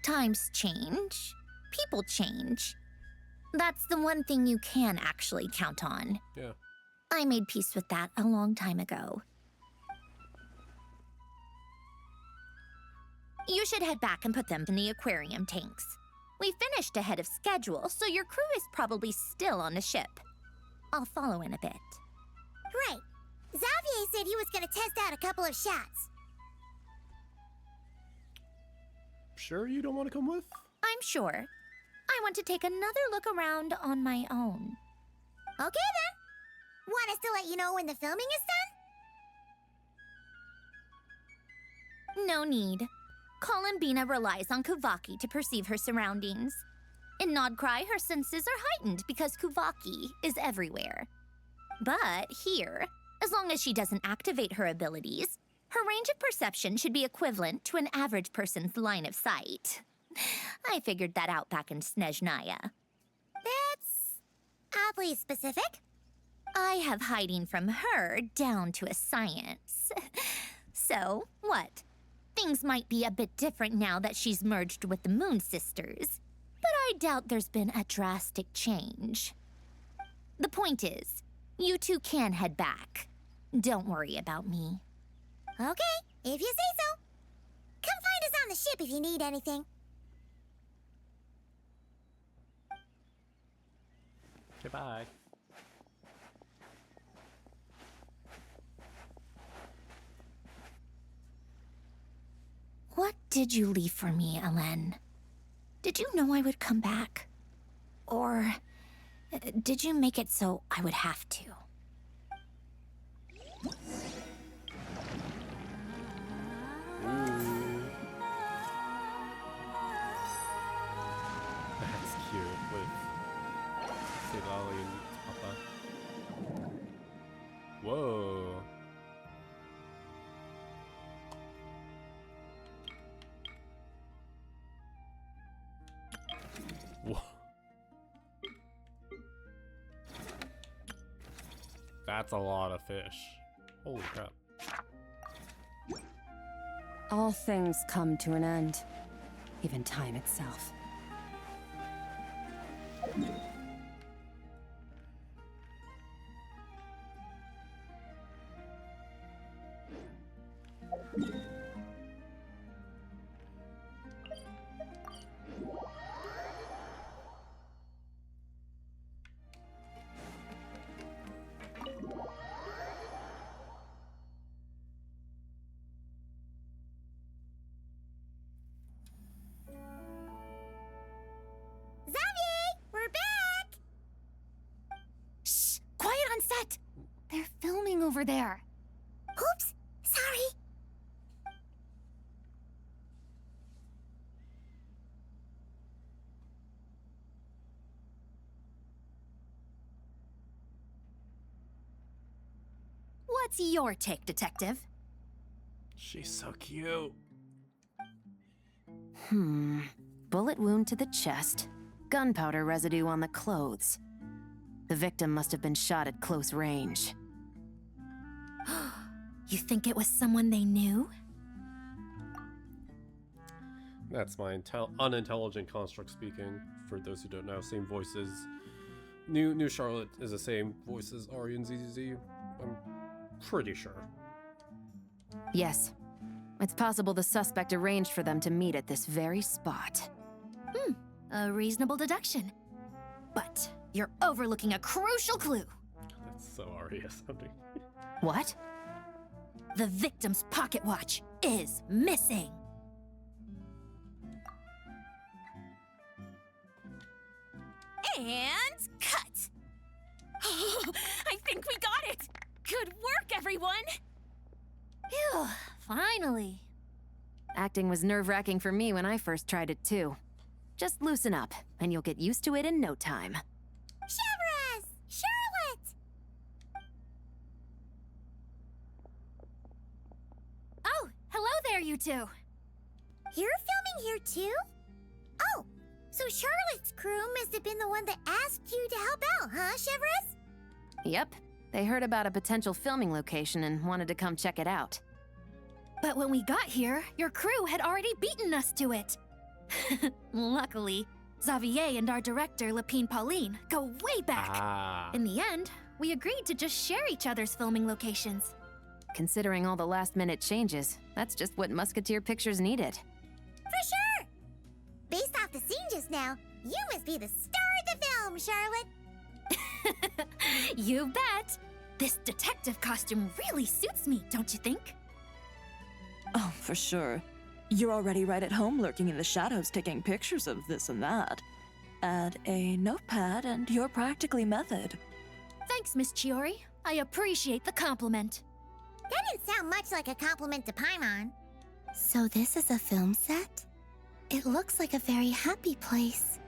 Times change. People change. That's the one thing you can actually count on. Yeah. I made peace with that a long time ago. You should head back and put them in the aquarium tanks. We finished ahead of schedule, so your crew is probably still on the ship. I'll follow in a bit. Right. Xavier said he was gonna test out a couple of shots. Sure you don't want to come with? I'm sure. I want to take another look around on my own. Okay then. Want us to let you know when the filming is done? No need. Columbina relies on Kuvaki to perceive her surroundings. In Nodcry, her senses are heightened because Kuvaki is everywhere. But here, as long as she doesn't activate her abilities, her range of perception should be equivalent to an average person's line of sight. I figured that out back in Snezhnaya. That's oddly specific. I have hiding from her down to a science. So, what? Things might be a bit different now that she's merged with the Moon Sisters. I doubt there's been a drastic change. The point is, you two can head back. Don't worry about me. Okay, if you say so. Come find us on the ship if you need anything. Goodbye. What did you leave for me, Alain? Did you know I would come back? Or did you make it so I would have to? That's cute with Alain and Papa. Whoa. Whoa. That's a lot of fish. Holy crap. All things come to an end, even time itself. Xavier, we're back! Shh! Quiet on set! They're filming over there. Oops, sorry. What's your take, Detective? She's so cute. Bullet wound to the chest. Gunpowder residue on the clothes. The victim must have been shot at close range. You think it was someone they knew? That's my unintelligent construct speaking. For those who don't know, same voices. New Charlotte is the same voice as Ari and ZZZ. I'm pretty sure. Yes. It's possible the suspect arranged for them to meet at this very spot. A reasonable deduction. But you're overlooking a crucial clue. That's so Aria sounding. What? The victim's pocket watch is missing. And cut! I think we got it! Good work, everyone! Phew, finally. Acting was nerve-wracking for me when I first tried it too. Just loosen up, and you'll get used to it in no time. Chevres! Charlotte! Oh, hello there, you two. You're filming here too? Oh, so Charlotte's crew must have been the one that asked you to help out, huh, Chevres? Yep. They heard about a potential filming location and wanted to come check it out. But when we got here, your crew had already beaten us to it. Luckily, Xavier and our director, Lapine Pauline, go way back. In the end, we agreed to just share each other's filming locations. Considering all the last-minute changes, that's just what Musketeer Pictures needed. For sure! Based off the scene just now, you must be the star of the film, Charlotte! You bet! This detective costume really suits me, don't you think? Oh, for sure. You're already right at home lurking in the shadows taking pictures of this and that. Add a notepad and you're practically method. Thanks, Miss Chiori. I appreciate the compliment. That didn't sound much like a compliment to Paimon. So this is a film set? It looks like a very happy place.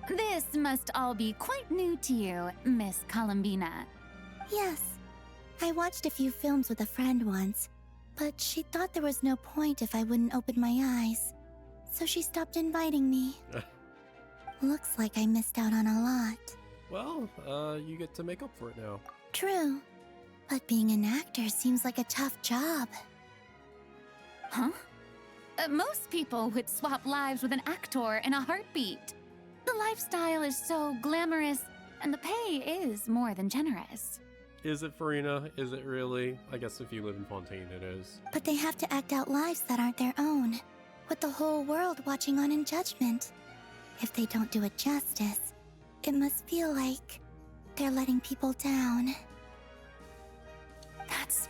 This must all be quite new to you, Miss Columbina. Yes. I watched a few films with a friend once, but she thought there was no point if I wouldn't open my eyes. So she stopped inviting me. Looks like I missed out on a lot. Well, you get to make up for it now. True. But being an actor seems like a tough job. Huh? Most people would swap lives with an actor in a heartbeat. lifestyle is so glamorous, and the pay is more than generous. Is it, Farina? Is it really? I guess if you live in Fontaine, it is. But they have to act out lives that aren't their own, with the whole world watching on in judgment. If they don't do it justice, it must feel like they're letting people down. That's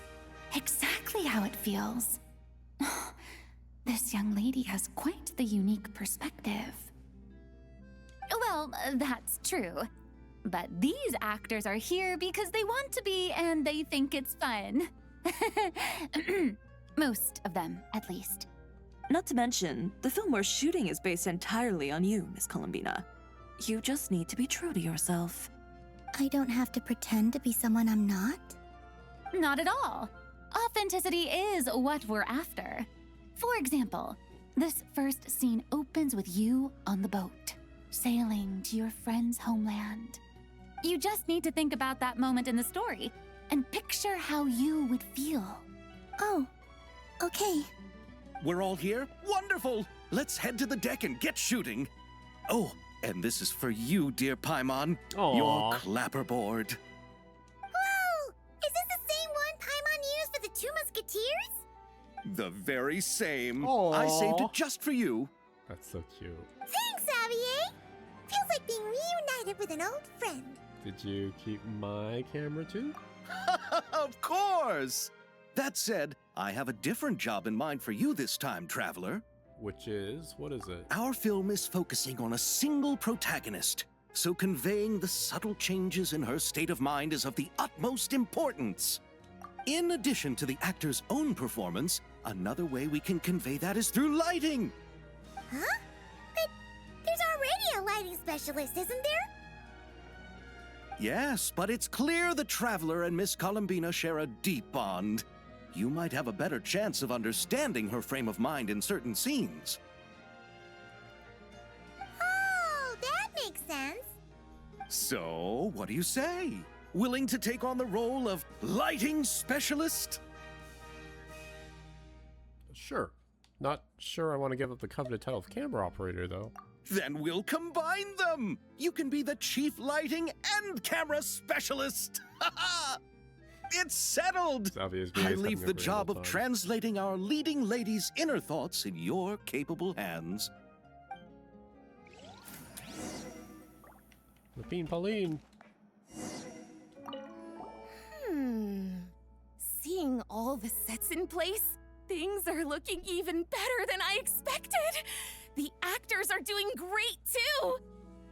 exactly how it feels. This young lady has quite the unique perspective. Well, that's true. But these actors are here because they want to be and they think it's fun. Most of them, at least. Not to mention, the film we're shooting is based entirely on you, Miss Columbina. You just need to be true to yourself. I don't have to pretend to be someone I'm not? Not at all. Authenticity is what we're after. For example, this first scene opens with you on the boat, sailing to your friend's homeland. You just need to think about that moment in the story and picture how you would feel. Oh, okay. We're all here? Wonderful! Let's head to the deck and get shooting. Oh, and this is for you, dear Paimon. Aww. Your clapperboard. Whoa! Is this the same one Paimon used for the Two Musketeers? The very same. Aww. I saved it just for you. That's so cute. Thanks, Xavier! Feels like being reunited with an old friend. Did you keep my camera too? Of course! That said, I have a different job in mind for you this time, traveler. Which is, what is it? Our film is focusing on a single protagonist, so conveying the subtle changes in her state of mind is of the utmost importance. In addition to the actor's own performance, another way we can convey that is through lighting. Huh? But there's already a lighting specialist, isn't there? Yes, but it's clear the traveler and Miss Columbina share a deep bond. You might have a better chance of understanding her frame of mind in certain scenes. Oh, that makes sense. So, what do you say? Willing to take on the role of lighting specialist? Sure. Not sure I want to give up the coveted title of camera operator, though. Then we'll combine them! You can be the chief lighting and camera specialist! It's settled! Xavier's I having leave a the great job old of time. translating our leading lady's inner thoughts in your capable hands. Lapine Pauline. Seeing all the sets in place, things are looking even better than I expected. The actors are doing great too.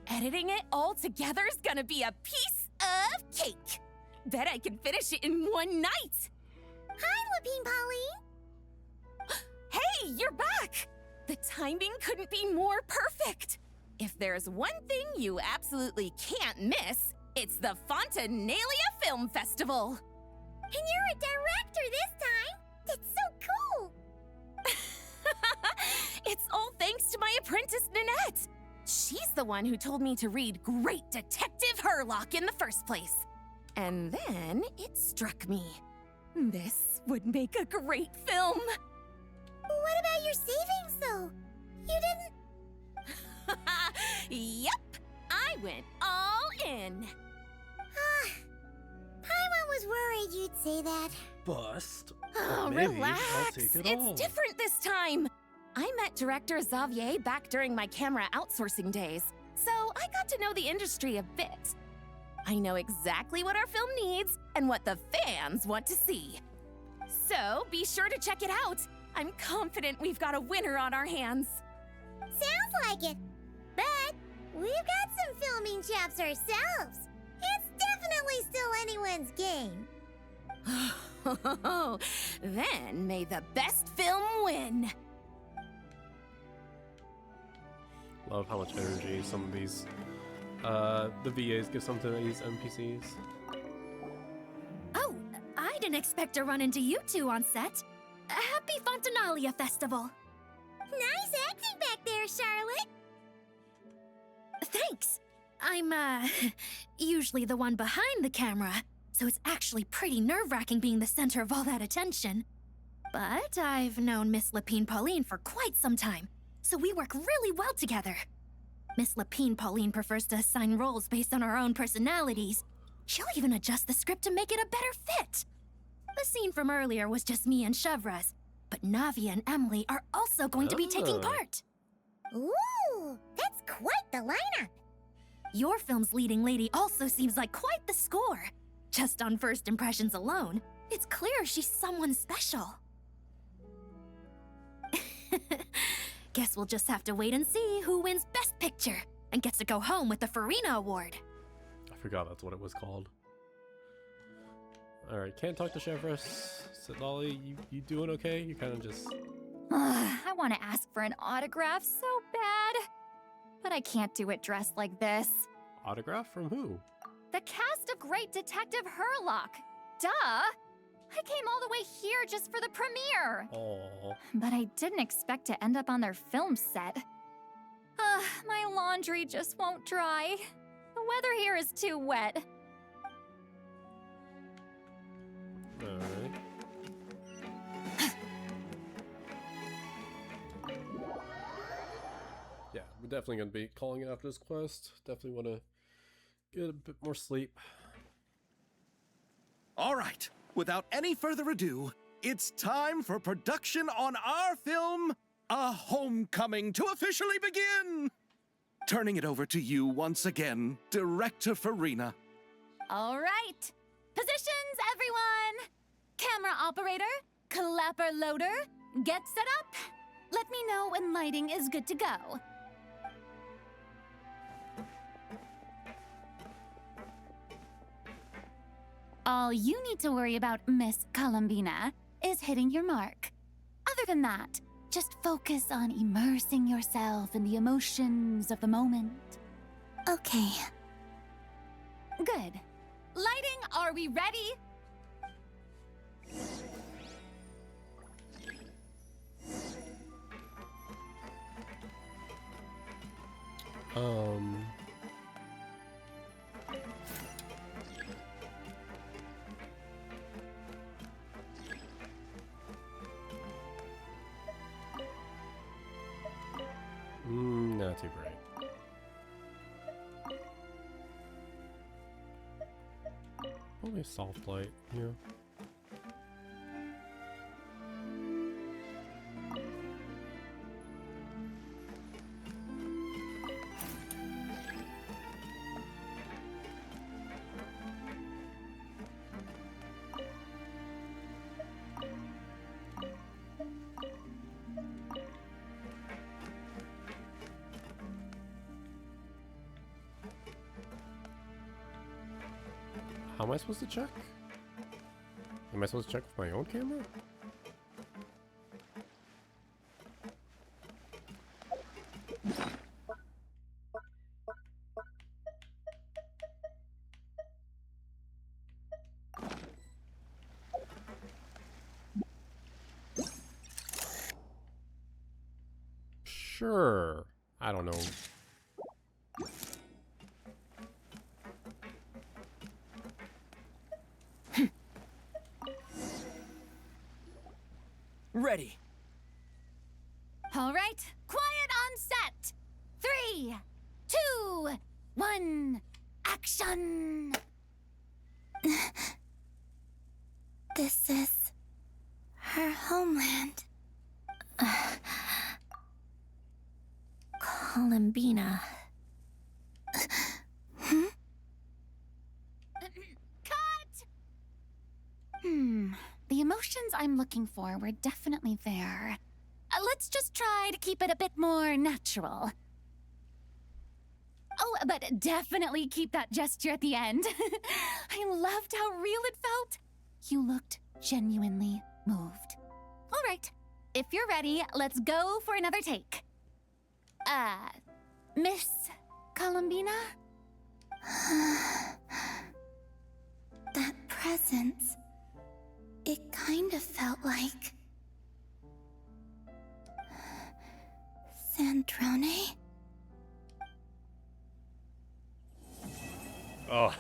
Editing it all together is gonna be a piece of cake. Bet I can finish it in one night. Hi, Lapine Pauline. Hey, you're back! The timing couldn't be more perfect. If there's one thing you absolutely can't miss, it's the Fontinalia Film Festival. And you're a director this time. That's so cool. It's all thanks to my apprentice, Nanette. She's the one who told me to read Great Detective Herlock in the first place. And then it struck me. This would make a great film. What about your savings, though? You didn't... Yep, I went all in. Paimon was worried you'd say that. Bust. Oh, Maybe relax. I'll take it all. It's different this time. I met director Xavier back during my camera outsourcing days, so I got to know the industry a bit. I know exactly what our film needs and what the fans want to see. So be sure to check it out. I'm confident we've got a winner on our hands. Sounds like it. But we've got some filming chops ourselves. It's definitely still anyone's game. Then may the best film win. Love how much energy some of these, the VAs give some to these NPCs. Oh, I didn't expect to run into you two on set. Happy Fontinalia Festival. Nice acting back there, Charlotte. Thanks. I'm, usually the one behind the camera, so it's actually pretty nerve-wracking being the center of all that attention. But I've known Miss Lapine Pauline for quite some time, so we work really well together. Miss Lapine Pauline prefers to assign roles based on our own personalities. She'll even adjust the script to make it a better fit. The scene from earlier was just me and Chevres, but Navia and Emily are also going to be taking part. Ooh, that's quite the lineup. Your film's leading lady also seems like quite the score. Just on first impressions alone, it's clear she's someone special. Guess we'll just have to wait and see who wins Best Picture and gets to go home with the Farina Award. I forgot that's what it was called. Alright, can't talk to Chevres. Sidlali, you doing okay? You kind of just... I want to ask for an autograph so bad. But I can't do it dressed like this. Autograph from who? The cast of Great Detective Herlock. Duh! I came all the way here just for the premiere. Aww. But I didn't expect to end up on their film set. My laundry just won't dry. The weather here is too wet. Alright. Yeah, we're definitely going to be calling it after this quest. Definitely want to get a bit more sleep. All right, without any further ado, it's time for production on our film, A Homecoming, to officially begin. Turning it over to you once again, Director Farina. All right. Positions, everyone. Camera operator, clapper loader, get set up. Let me know when lighting is good to go. All you need to worry about, Miss Columbina, is hitting your mark. Other than that, just focus on immersing yourself in the emotions of the moment. Okay. Good. Lighting, are we ready? Not too bright. Only soft light, yeah. How am I supposed to check? Am I supposed to check with my own camera? Sure. I don't know. Ready. All right, quiet on set. 3, 2, 1, action! This is her homeland. Columbina. Cut! The emotions I'm looking for were definitely there. Let's just try to keep it a bit more natural. Oh, but definitely keep that gesture at the end. I loved how real it felt. You looked genuinely moved. All right, if you're ready, let's go for another take. Miss Columbina? That presence, it kind of felt like Sandrone? Oh,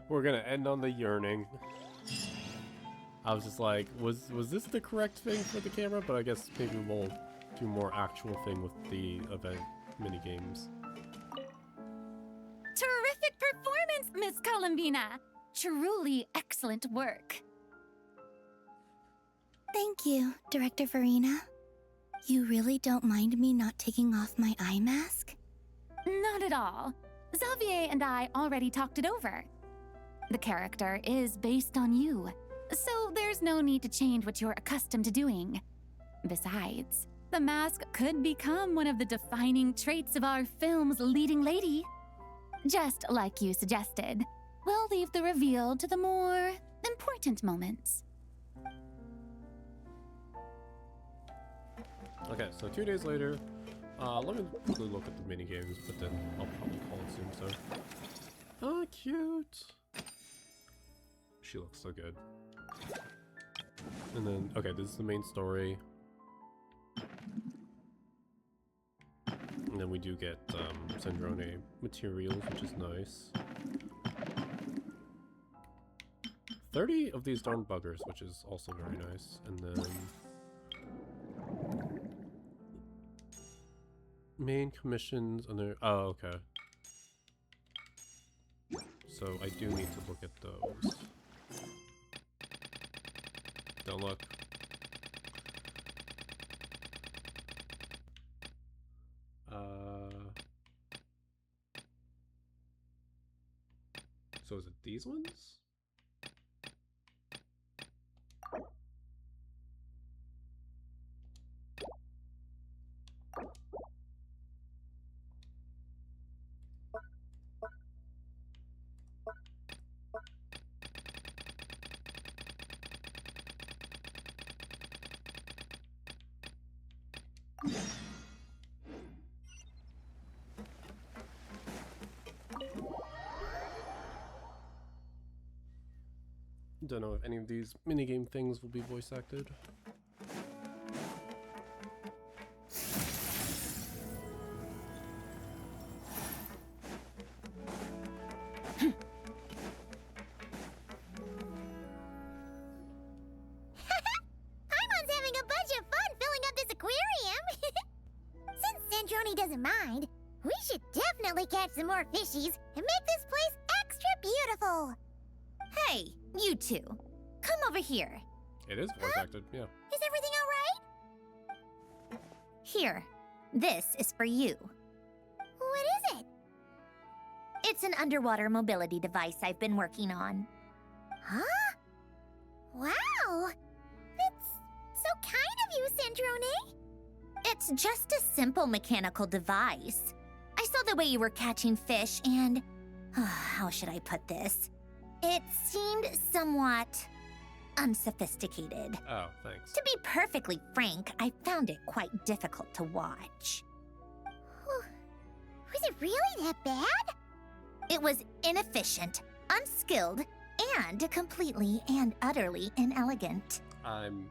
we're gonna end on the yearning. I was just like, was this the correct thing for the camera? But I guess maybe we'll do more actual thing with the event mini games. Terrific performance, Miss Columbina! Truly excellent work. Thank you, Director Farina. You really don't mind me not taking off my eye mask? Not at all. Xavier and I already talked it over. The character is based on you, so there's no need to change what you're accustomed to doing. Besides, the mask could become one of the defining traits of our film's leading lady. Just like you suggested, we'll leave the reveal to the more important moments. Okay, so 2 days later, let me quickly look at the mini games, but then I'll probably call it soon. So, oh, cute. She looks so good. And then, okay, this is the main story. And then we do get Syndrome materials, which is nice. 30 of these darn buggers, which is also very nice. And then main commissions and there. Oh, okay. So I do need to look at those. Don't look. So is it these ones? Don't know if any of these minigame things will be voice acted. Paimon's having a bunch of fun filling up this aquarium. Since Sandrone doesn't mind, we should definitely catch some more fishies and make this place extra beautiful. Hey, you two. Come over here. It is voice acted, yeah. Is everything all right? Here. This is for you. What is it? It's an underwater mobility device I've been working on. Huh? Wow! It's so kind of you, Sandrone. It's just a simple mechanical device. I saw the way you were catching fish and... how should I put this? It seemed somewhat unsophisticated. Oh, thanks. To be perfectly frank, I found it quite difficult to watch. Was it really that bad? It was inefficient, unskilled, and completely and utterly inelegant. I'm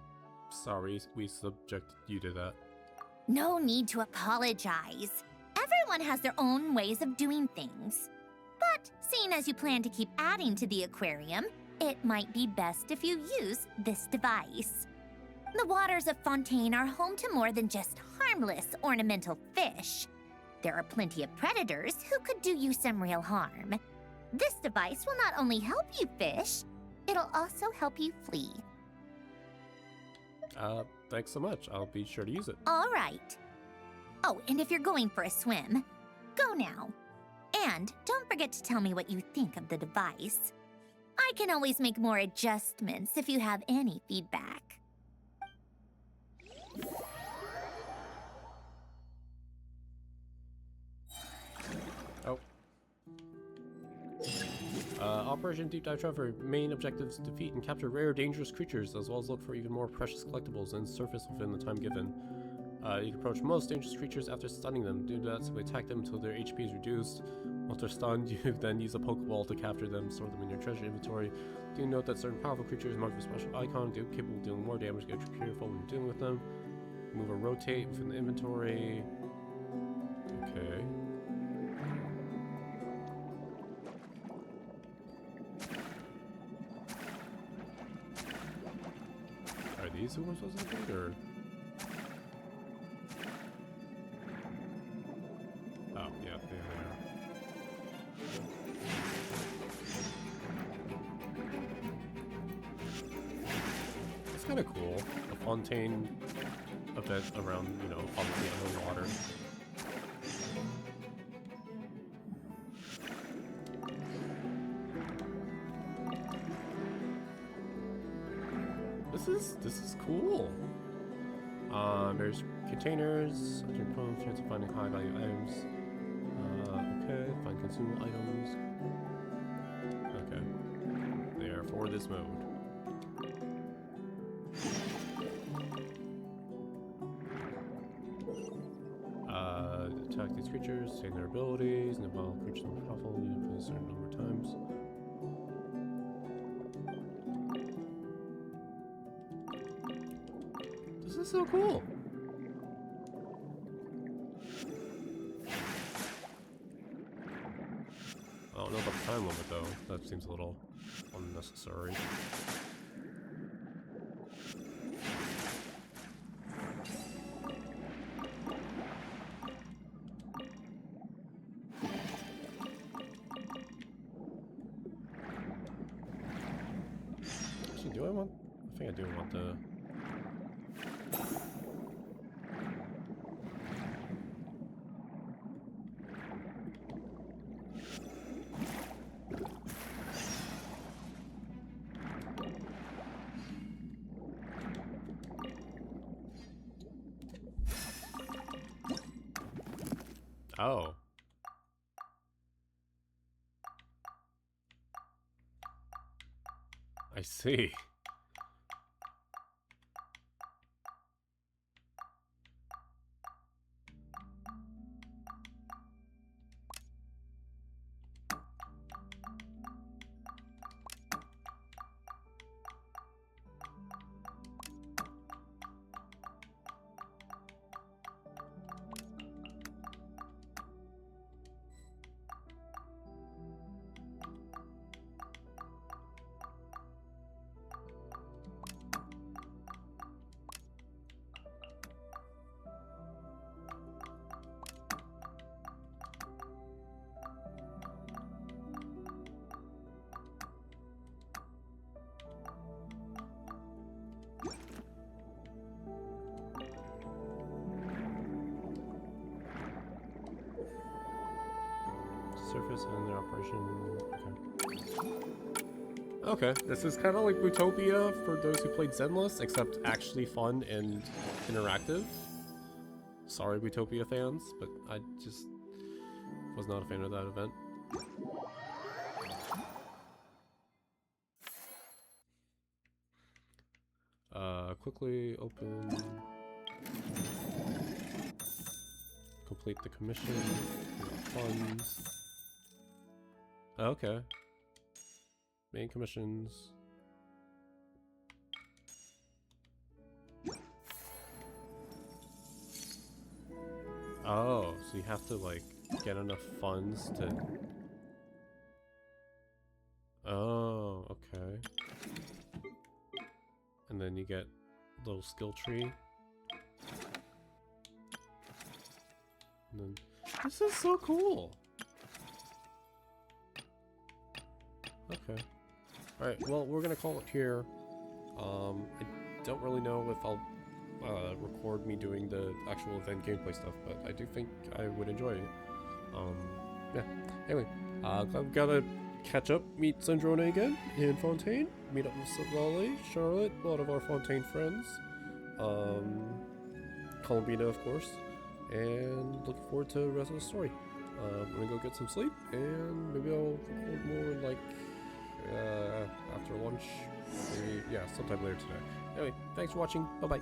sorry we subjected you to that. No need to apologize. Everyone has their own ways of doing things. But seeing as you plan to keep adding to the aquarium, it might be best if you use this device. The waters of Fontaine are home to more than just harmless ornamental fish. There are plenty of predators who could do you some real harm. This device will not only help you fish, it'll also help you flee. Thanks so much. I'll be sure to use it. All right. Oh, and if you're going for a swim, go now. And don't forget to tell me what you think of the device. I can always make more adjustments if you have any feedback. Oh. Operation Deep Dive Trevor. Main objectives: defeat and capture rare, dangerous creatures, as well as look for even more precious collectibles and surface within the time given. You can approach most dangerous creatures after stunning them. Do that, simply attack them until their HP is reduced. Once they're stunned, you then use a Pokeball to capture them, store them in your treasure inventory. Do note that certain powerful creatures marked with a special icon capable of dealing more damage. Get careful when you're dealing with them. Move or rotate within the inventory. Okay. Are these who we're supposed to be, or? Oh, yeah, there they are. It's kind of cool. A fontaine event around, you know, obviously underwater. This is cool. There's containers. Chance of finding high value items. Okay, find consumable items. Okay, they are for this mode. Attack these creatures, sustain their abilities, and while creatures are powerful, you need to play a certain number of times. This is so cool. I don't know about the time limit though. That seems a little unnecessary. Actually, do I want? I think I do want the. Oh. I see. Surface and their operation. Okay. Okay, this is kind of like Utopia for those who played Zenless, except actually fun and interactive. Sorry, Utopia fans, but I just was not a fan of that event. Quickly open. Complete the commission. Funds. Okay. Main commissions. Oh, so you have to like get enough funds to. Oh, okay. And then you get a little skill tree. And then this is so cool. Okay. Alright, well, we're gonna call it here. I don't really know if I'll record me doing the actual event gameplay stuff, but I do think I would enjoy it. Yeah. Anyway, I've gotta catch up, meet Sandrone again in Fontaine, meet up with Lolly, Charlotte, a lot of our Fontaine friends, Columbina, of course, and looking forward to the rest of the story. I'm gonna go get some sleep, and maybe I'll record more like after lunch, maybe, yeah, sometime later today. Anyway, thanks for watching, bye-bye.